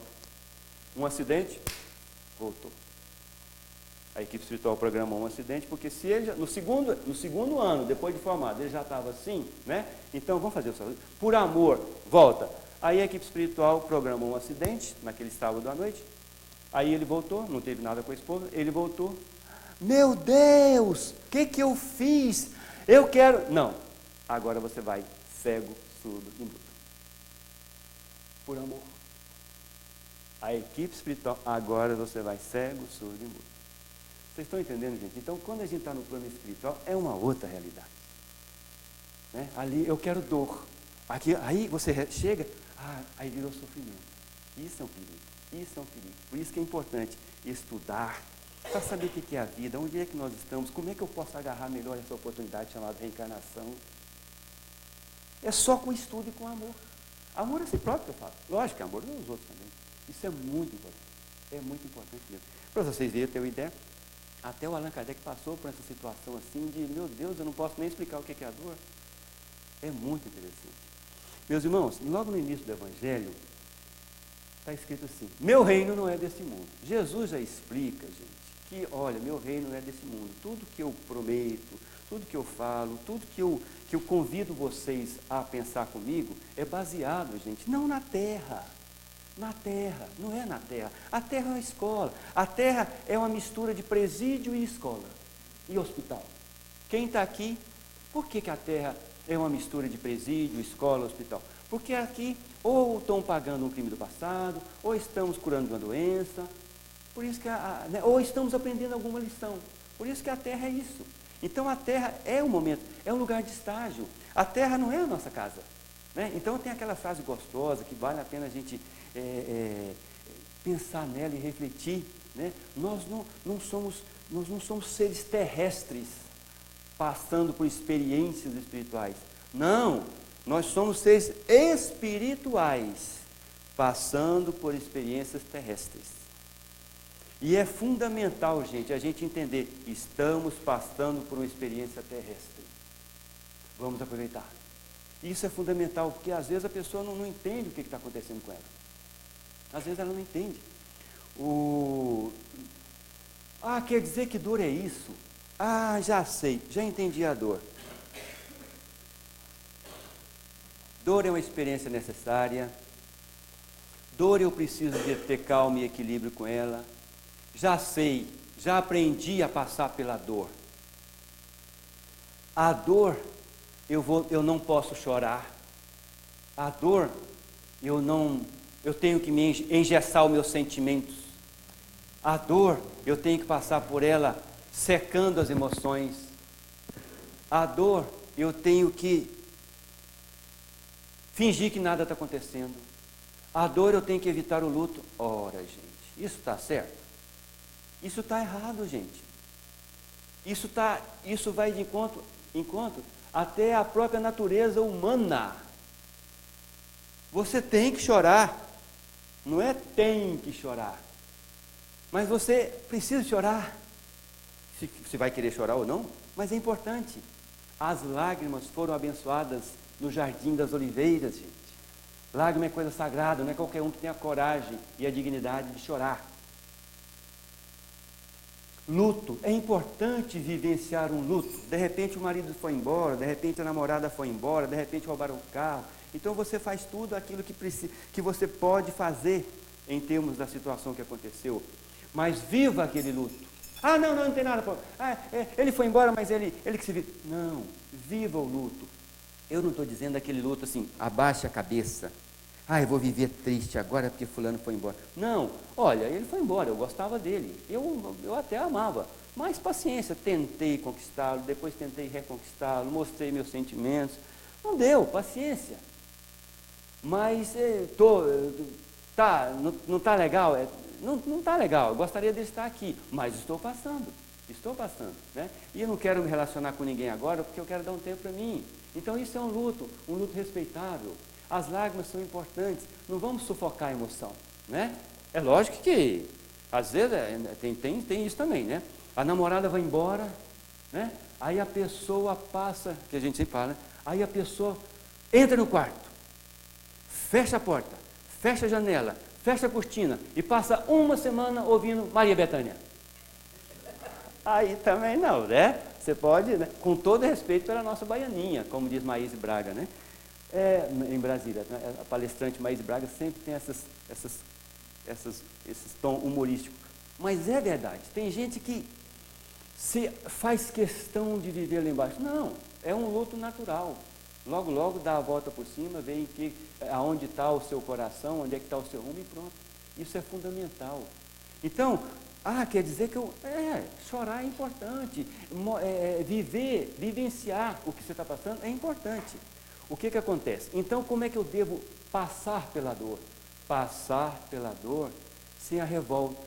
[SPEAKER 1] um acidente, voltou. A equipe espiritual programou um acidente, porque se ele, no segundo ano, depois de formado, ele já estava assim, né? Então, vamos fazer o saúde. Por amor, volta. Aí a equipe espiritual programou um acidente, naquele sábado à noite. Aí ele voltou, não teve nada com a esposa, ele voltou. Meu Deus, o que eu fiz? Eu quero... Não, agora você vai cego, surdo e mudo. Por amor. A equipe espiritual, agora você vai cego, surdo e mudo. Vocês estão entendendo, gente? Então, quando a gente está no plano espiritual, é uma outra realidade. Né? Ali eu quero dor. Aqui, aí você chega, aí virou sofrimento. Isso é um perigo. Por isso que é importante estudar, para saber o que é a vida, onde é que nós estamos, como é que eu posso agarrar melhor essa oportunidade chamada reencarnação. É só com estudo e com amor. Amor a si próprio que eu falo. Lógico que amor aos outros também. Isso é muito importante. É muito importante mesmo. Para vocês verem, ter uma ideia, até o Allan Kardec passou por essa situação assim de, meu Deus, eu não posso nem explicar o que é a dor. É muito interessante. Meus irmãos, logo no início do Evangelho, está escrito assim, meu reino não é desse mundo. Jesus já explica, gente, que, olha, meu reino não é desse mundo. Tudo que eu prometo, tudo que eu falo, tudo que eu convido vocês a pensar comigo, é baseado, gente, não na terra. Na terra, não é na terra. A terra é uma escola. A terra é uma mistura de presídio e escola. E hospital. Quem está aqui, por que a terra é uma mistura de presídio, escola, hospital? Porque aqui ou estão pagando um crime do passado, ou estamos curando uma doença, por isso que ou estamos aprendendo alguma lição. Por isso que a terra é isso. Então a terra é um momento, é um lugar de estágio. A terra não é a nossa casa. Né? Então tem aquela frase gostosa que vale a pena a gente pensar nela e refletir. Né? Nós não somos seres terrestres passando por experiências espirituais. Não, nós somos seres espirituais passando por experiências terrestres. E é fundamental, gente, a gente entender, estamos passando por uma experiência terrestre. Vamos aproveitar. Isso é fundamental, porque às vezes a pessoa não entende o que está acontecendo com ela. Às vezes ela não entende. Quer dizer que dor é isso? Já sei, já entendi a dor. Dor é uma experiência necessária. Dor eu preciso de ter calma e equilíbrio com ela. Já sei, já aprendi a passar pela dor. A dor, eu não posso chorar. A dor, eu tenho que me engessar os meus sentimentos. A dor, eu tenho que passar por ela secando as emoções. A dor, eu tenho que fingir que nada está acontecendo. A dor, eu tenho que evitar o luto. Ora, gente, isso está certo? Isso está errado, gente. Isso vai de encontro até a própria natureza humana. Você tem que chorar. Não é tem que chorar. Mas você precisa chorar. Se vai querer chorar ou não, mas é importante. As lágrimas foram abençoadas no Jardim das Oliveiras, gente. Lágrima é coisa sagrada, não é qualquer um que tem a coragem e a dignidade de chorar. Luto, é importante vivenciar um luto. De repente o marido foi embora, de repente a namorada foi embora, de repente roubaram o carro. Então você faz tudo aquilo que você pode fazer em termos da situação que aconteceu. Mas viva aquele luto. Não tem nada. Ele foi embora, mas ele que se vive. Não, viva o luto. Eu não estou dizendo aquele luto assim, abaixa a cabeça. Eu vou viver triste agora porque fulano foi embora. Não, olha, ele foi embora, eu gostava dele. Eu até amava. Mas paciência, tentei conquistá-lo, depois tentei reconquistá-lo, mostrei meus sentimentos. Não deu, paciência. Mas não está legal? Não está legal, eu gostaria de estar aqui, mas estou passando, né? E eu não quero me relacionar com ninguém agora, porque eu quero dar um tempo para mim. Então isso é um luto respeitável. As lágrimas são importantes, não vamos sufocar a emoção, né? É lógico que, às vezes, tem isso também, né? A namorada vai embora, né? Aí a pessoa passa, que a gente sempre fala, né? Aí a pessoa entra no quarto, fecha a porta, fecha a janela, fecha a cortina e passa uma semana ouvindo Maria Bethânia. Aí também não, né? Você pode, né? Com todo respeito pela nossa baianinha, como diz Maíse Braga, né? Em Brasília, né? A palestrante Maíse Braga sempre tem esses tons humorísticos. Mas é verdade, tem gente que se faz questão de viver lá embaixo. Não, é um luto natural. Logo, logo dá a volta por cima, vê aonde está o seu coração, onde é que está o seu rumo e pronto. Isso é fundamental. Então, quer dizer que chorar é importante, vivenciar o que você está passando é importante. O que acontece? Então, como é que eu devo passar pela dor? Passar pela dor sem a revolta.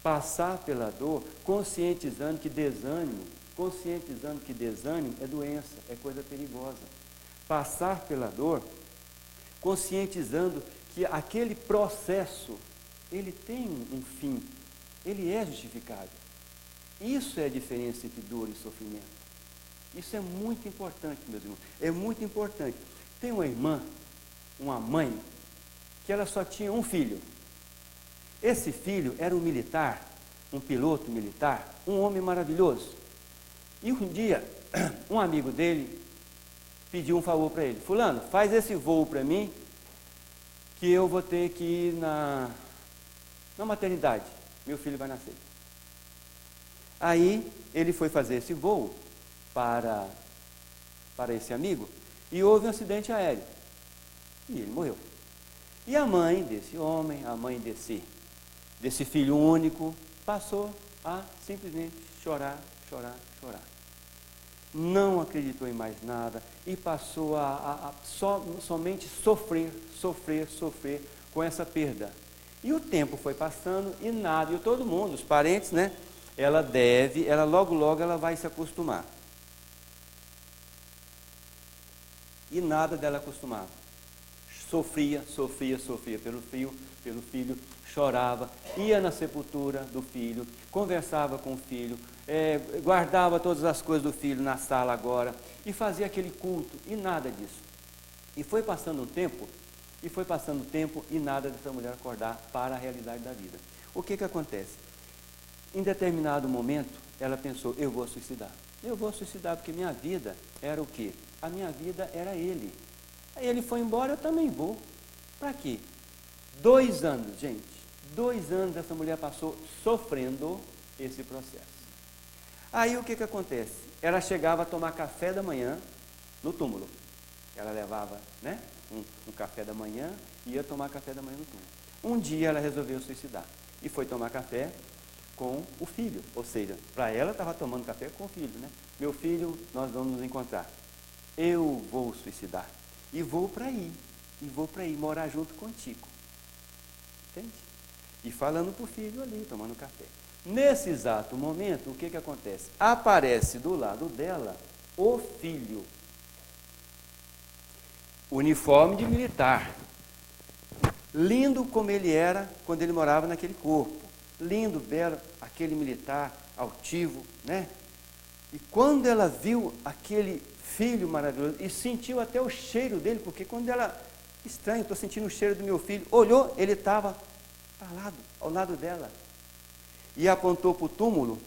[SPEAKER 1] Passar pela dor conscientizando que desânimo é doença, é coisa perigosa. Passar pela dor conscientizando que aquele processo, ele tem um fim, ele é justificável. Isso é a diferença entre dor e sofrimento. Isso é muito importante, meus irmãos, é muito importante. Tem uma irmã, uma mãe, que ela só tinha um filho. Esse filho era um militar, um piloto militar, um homem maravilhoso. E um dia, um amigo dele pediu um favor para ele. Fulano, faz esse voo para mim, que eu vou ter que ir na maternidade. Meu filho vai nascer. Aí, ele foi fazer esse voo para esse amigo e houve um acidente aéreo. E ele morreu. E a mãe desse homem, a mãe desse filho único, passou a simplesmente chorar. Não acreditou em mais nada e passou somente sofrer com essa perda. E o tempo foi passando e nada, e todo mundo, os parentes, né? Ela logo ela vai se acostumar. E nada dela acostumava. Sofria pelo filho, chorava, ia na sepultura do filho, conversava com o filho, guardava todas as coisas do filho na sala agora, e fazia aquele culto, e nada disso. E foi passando o tempo e nada dessa mulher acordar para a realidade da vida. O que acontece? Em determinado momento, ela pensou, eu vou suicidar porque minha vida era o quê? A minha vida era ele. Aí ele foi embora, eu também vou. Para quê? 2 anos, gente. 2 anos essa mulher passou sofrendo esse processo. Aí o que acontece? Ela chegava a tomar café da manhã no túmulo. Ela levava, né, um café da manhã e ia tomar café da manhã no túmulo. Um dia ela resolveu suicidar e foi tomar café com o filho. Ou seja, para ela estava tomando café com o filho, né? Meu filho, nós vamos nos encontrar. Eu vou suicidar e vou para aí. E vou para aí morar junto contigo. Entende? E falando para o filho ali, tomando café. Nesse exato momento, o que acontece? Aparece do lado dela o filho. Uniforme de militar. Lindo como ele era quando ele morava naquele corpo. Lindo, belo, aquele militar altivo, né? E quando ela viu aquele filho maravilhoso e sentiu até o cheiro dele, porque quando ela, estranho, estou sentindo o cheiro do meu filho, olhou, ele estava ao lado dela. E apontou para o túmulo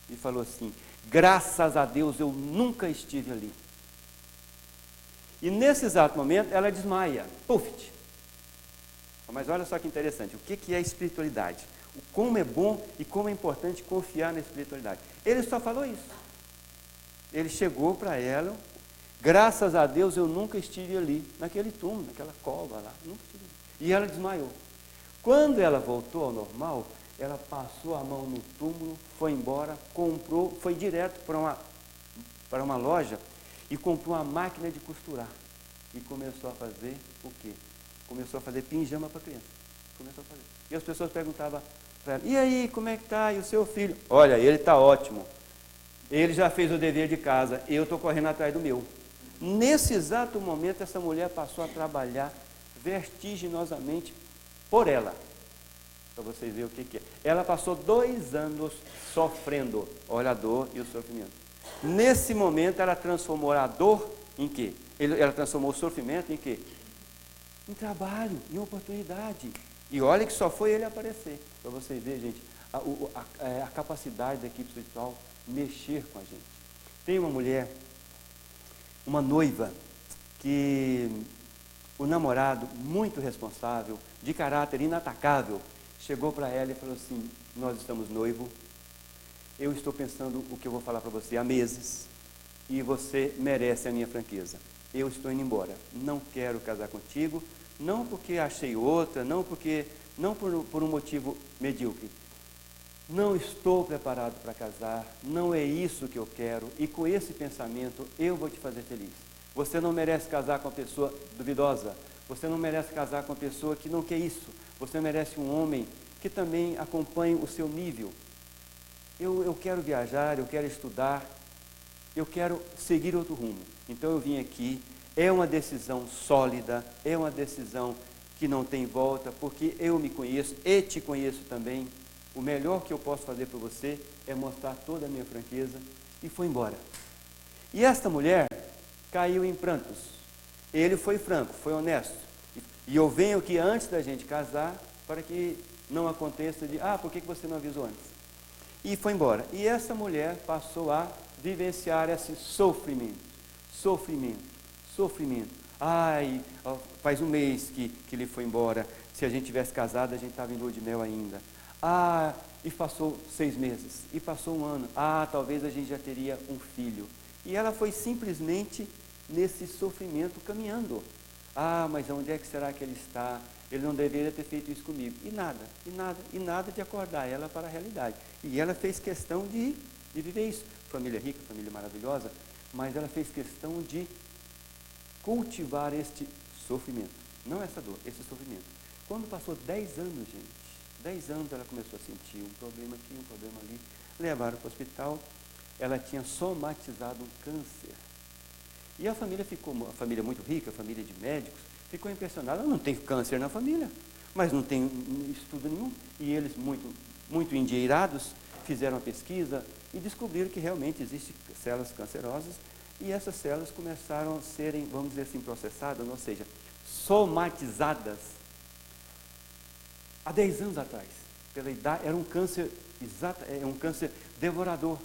[SPEAKER 1] e falou assim: graças a Deus eu nunca estive ali. E nesse exato momento ela desmaia, puf! Mas olha só que interessante, o que é espiritualidade? Como é bom e como é importante confiar na espiritualidade. Ele só falou isso. Ele chegou para ela, graças a Deus eu nunca estive ali, naquele túmulo, naquela cova lá, nunca estive ali. E ela desmaiou. Quando ela voltou ao normal, ela passou a mão no túmulo, foi embora, comprou, foi direto para uma loja e comprou uma máquina de costurar. E começou a fazer o quê? Começou a fazer pijama para criança. Começou a fazer. E as pessoas perguntavam para ela: e aí, como é que está? E o seu filho? Olha, ele está ótimo. Ele já fez o dever de casa, eu estou correndo atrás do meu. Nesse exato momento, essa mulher passou a trabalhar vertiginosamente por ela. Para vocês verem o que é. Ela passou 2 anos sofrendo. Olha a dor e o sofrimento. Nesse momento, ela transformou a dor em quê? Ela transformou o sofrimento em quê? Em trabalho, em oportunidade. E olha que só foi ele aparecer. Para vocês verem, gente, a capacidade da equipe espiritual mexer com a gente. Tem uma mulher, uma noiva, que o namorado, muito responsável, de caráter inatacável, chegou para ela e falou assim: nós estamos noivos, eu estou pensando o que eu vou falar para você há meses, e você merece a minha franqueza. Eu estou indo embora, não quero casar contigo, não porque achei outra, não por um motivo medíocre. Não estou preparado para casar, não é isso que eu quero, e com esse pensamento eu vou te fazer feliz. Você não merece casar com uma pessoa duvidosa, você não merece casar com uma pessoa que não quer isso, você merece um homem que também acompanhe o seu nível. Eu quero viajar, eu quero estudar, eu quero seguir outro rumo. Então eu vim aqui, é uma decisão sólida, é uma decisão que não tem volta, porque eu me conheço e te conheço também. O melhor que eu posso fazer para você é mostrar toda a minha franqueza. E foi embora. E esta mulher caiu em prantos. Ele foi franco, foi honesto. E eu venho aqui antes da gente casar para que não aconteça de: por que você não avisou antes? E foi embora. E essa mulher passou a vivenciar esse sofrimento. Ai, faz 1 mês que ele foi embora. Se a gente tivesse casado, a gente estava em lua de mel ainda. E passou 6 meses, e passou 1 ano. Talvez a gente já teria um filho. E ela foi simplesmente nesse sofrimento caminhando. Mas onde é que será que ele está? Ele não deveria ter feito isso comigo. E nada de acordar ela para a realidade. E ela fez questão de viver isso. Família rica, família maravilhosa, mas ela fez questão de cultivar este sofrimento. Não essa dor, esse sofrimento. Quando passou 10 anos, gente, 10 anos ela começou a sentir um problema aqui, um problema ali. Levaram para o hospital, ela tinha somatizado um câncer. E a família família muito rica, família de médicos, ficou impressionada. Não tem câncer na família, mas não tem estudo nenhum. E eles, muito endinheirados, fizeram a pesquisa e descobriram que realmente existem células cancerosas. E essas células começaram a serem, vamos dizer assim, processadas, ou seja, somatizadas há 10 anos atrás. Pela idade, era um câncer um câncer devorador.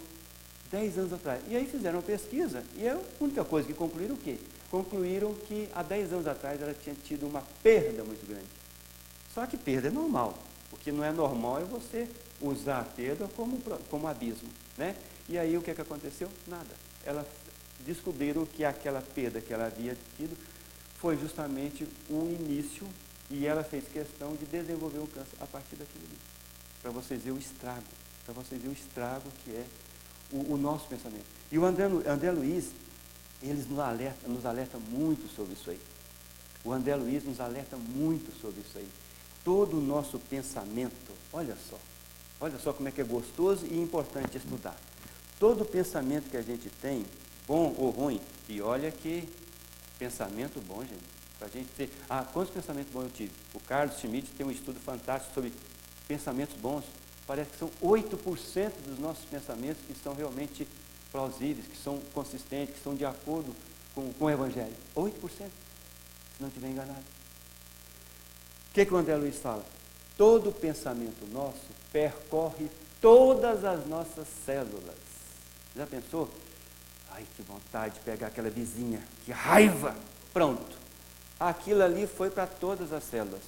[SPEAKER 1] 10 anos atrás. E aí fizeram uma pesquisa, e a única coisa que concluíram o quê? Concluíram que há 10 anos atrás ela tinha tido uma perda muito grande. Só que perda é normal. O que não é normal é você usar a perda como abismo, né? E aí o que aconteceu? Nada. Elas descobriram que aquela perda que ela havia tido foi justamente o início, e ela fez questão de desenvolver o câncer a partir daquilo ali. Para vocês verem o estrago, que é o nosso pensamento. E o André Luiz, eles nos alerta muito sobre isso aí. O André Luiz nos alerta muito sobre isso aí. Todo o nosso pensamento, olha só como é que é gostoso e importante estudar. Todo pensamento que a gente tem, bom ou ruim, e olha que pensamento bom, gente, para a gente ter, quantos pensamentos bons eu tive? O Carlos Schmitt tem um estudo fantástico sobre pensamentos bons, parece que são 8% dos nossos pensamentos que são realmente plausíveis, que são consistentes, que são de acordo com o Evangelho, 8%, se não estiver enganado. O que o André Luiz fala? Todo pensamento nosso percorre todas as nossas células. Já pensou? Ai, que vontade de pegar aquela vizinha, que raiva! Pronto. Aquilo ali foi para todas as células.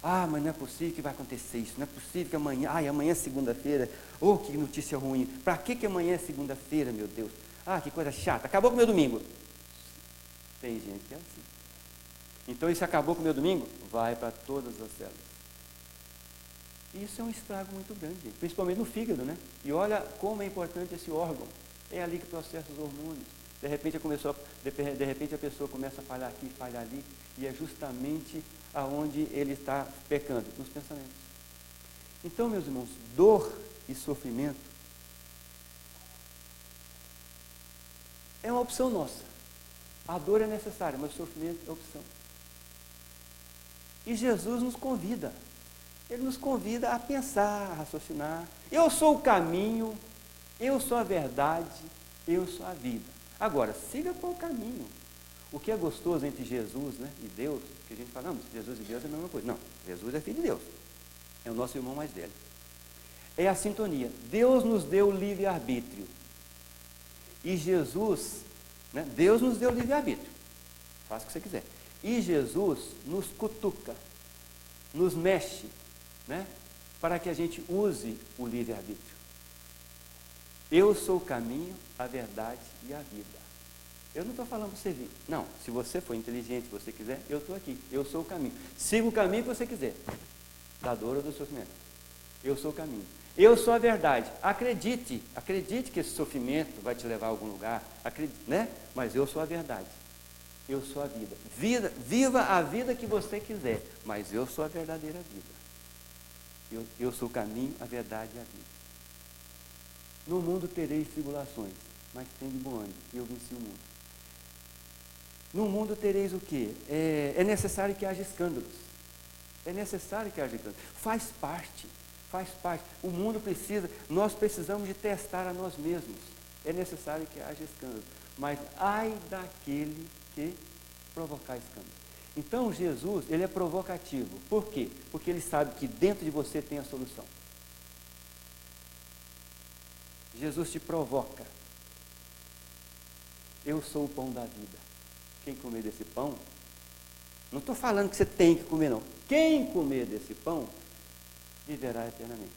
[SPEAKER 1] Mas não é possível que vai acontecer isso, não é possível que amanhã, amanhã é segunda-feira, que notícia ruim. Para que amanhã é segunda-feira, meu Deus? Que coisa chata, acabou com o meu domingo. Tem gente que é assim. Então, isso acabou com o meu domingo? Vai para todas as células. Isso é um estrago muito grande, principalmente no fígado, né? E olha como é importante esse órgão. É ali que processa os hormônios. De repente a pessoa começa a falhar aqui, falhar ali, e é justamente aonde ele está pecando, nos pensamentos. Então, meus irmãos, dor e sofrimento é uma opção nossa. A dor é necessária, mas o sofrimento é opção. E Jesus nos convida. Ele nos convida a pensar, a raciocinar. Eu sou o caminho, eu sou a verdade, eu sou a vida. Agora, siga por o caminho. O que é gostoso entre Jesus, né, e Deus, que a gente fala, não, Jesus e Deus é a mesma coisa. Não, Jesus é filho de Deus. É o nosso irmão mais velho. É a sintonia. Deus nos deu livre-arbítrio. E Jesus, né, Deus nos deu livre-arbítrio. Faça o que você quiser. E Jesus nos cutuca, nos mexe, né, para que a gente use o livre-arbítrio. Eu sou o caminho, a verdade e a vida. Eu não estou falando para você vir. Não, se você for inteligente, se você quiser, eu estou aqui. Eu sou o caminho. Siga o caminho que você quiser. Da dor ou do sofrimento. Eu sou o caminho. Eu sou a verdade. Acredite que esse sofrimento vai te levar a algum lugar. Acredite, né? Mas eu sou a verdade. Eu sou a vida. Viva a vida que você quiser, mas eu sou a verdadeira vida. Eu sou o caminho, a verdade e a vida. No mundo tereis tribulações, mas tem de bom ânimo, eu venci o mundo. No mundo tereis o quê? É necessário que haja escândalos. É necessário que haja escândalos. Faz parte. O mundo precisa, nós precisamos de testar a nós mesmos. É necessário que haja escândalos. Mas ai daquele que provocar escândalo. Então Jesus, ele é provocativo. Por quê? Porque ele sabe que dentro de você tem a solução. Jesus te provoca. Eu sou o pão da vida. Quem comer desse pão, não estou falando que você tem que comer, não. Quem comer desse pão, viverá eternamente.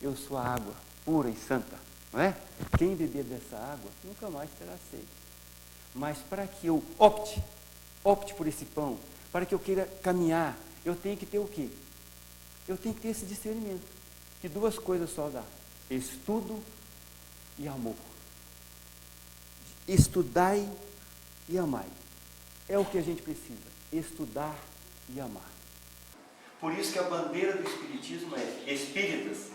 [SPEAKER 1] Eu sou a água pura e santa, não é? Quem beber dessa água, nunca mais terá sede. Mas para que eu opte por esse pão, para que eu queira caminhar, eu tenho que ter o quê? Eu tenho que ter esse discernimento, que duas coisas só dá: estudo e amor. Estudai e amai. É o que a gente precisa, estudar e amar. Por isso que a bandeira do Espiritismo é: espíritas,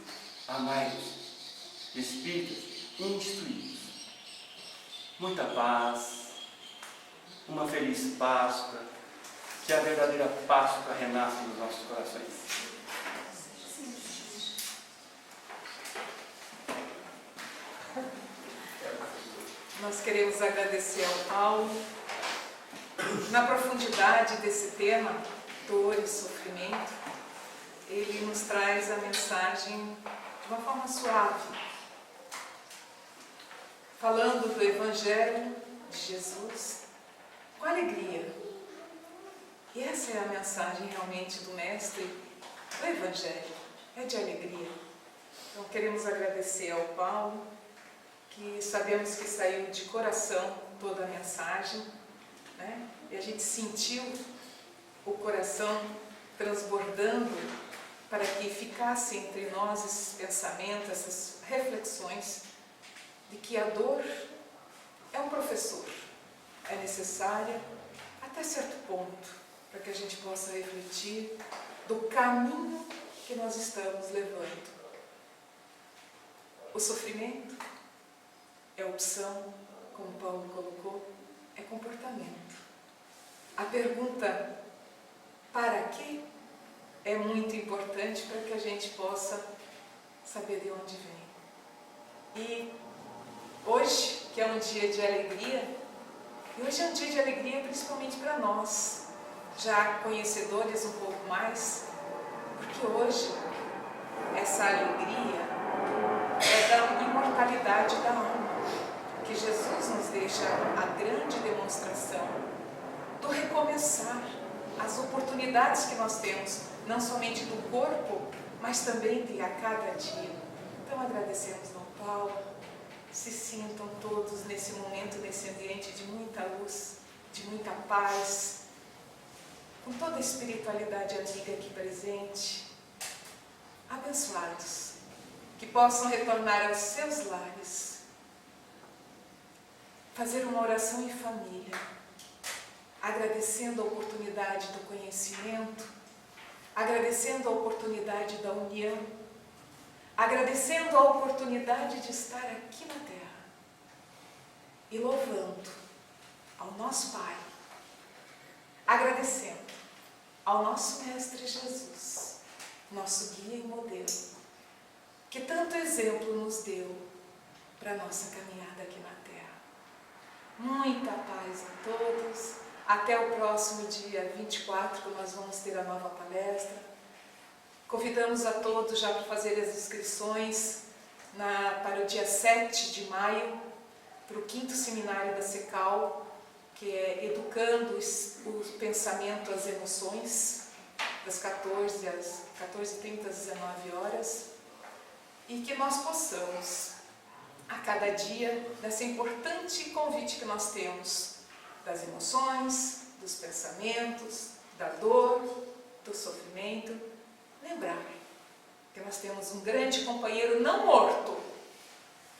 [SPEAKER 1] amai-vos, espíritas, instruí-vos. Muita paz, uma feliz Páscoa, que a verdadeira Páscoa renasça nos nossos corações.
[SPEAKER 2] Nós queremos agradecer ao Paulo, na profundidade desse tema, dor e sofrimento. Ele nos traz a mensagem de uma forma suave, falando do Evangelho de Jesus com alegria. E essa é a mensagem realmente do Mestre, do Evangelho, é de alegria. Então queremos agradecer ao Paulo, que sabemos que saiu de coração toda a mensagem, né? E a gente sentiu o coração transbordando para que ficasse entre nós esses pensamentos, essas reflexões de que a dor é um professor, é necessária até certo ponto, para que a gente possa refletir do caminho que nós estamos levando. O sofrimento é opção, como Paulo colocou, é comportamento. A pergunta para quê é muito importante para que a gente possa saber de onde vem. E hoje, que é um dia de alegria, e hoje é um dia de alegria principalmente para nós, já conhecedores um pouco mais, porque hoje essa alegria é da imortalidade da alma, que Jesus nos deixa a grande demonstração do recomeçar, as oportunidades que nós temos, não somente do corpo, mas também de a cada dia. Então agradecemos ao Paulo, se sintam todos nesse momento, nesse ambiente de muita luz, de muita paz, com toda a espiritualidade amiga aqui presente, abençoados, que possam retornar aos seus lares, fazer uma oração em família, agradecendo a oportunidade do conhecimento, agradecendo a oportunidade da união, agradecendo a oportunidade de estar aqui na Terra e louvando ao nosso Pai, agradecendo ao nosso Mestre Jesus, nosso guia e modelo, que tanto exemplo nos deu para a nossa caminhada aqui na Terra. Muita paz a todos. Até o próximo dia 24, que nós vamos ter a nova palestra. Convidamos a todos já para fazer as inscrições para o dia 7 de maio, para o 5º seminário da SECAL, que é Educando o Pensamento às Emoções, das 14h30 às 19 horas, e que nós possamos, a cada dia, nesse importante convite que nós temos, das emoções, dos pensamentos, da dor, do sofrimento, lembrar que nós temos um grande companheiro não morto,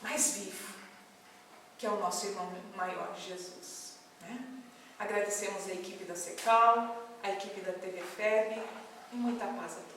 [SPEAKER 2] mas vivo, que é o nosso irmão maior, Jesus, né? Agradecemos a equipe da SECAL, a equipe da TV FEB e muita paz a todos.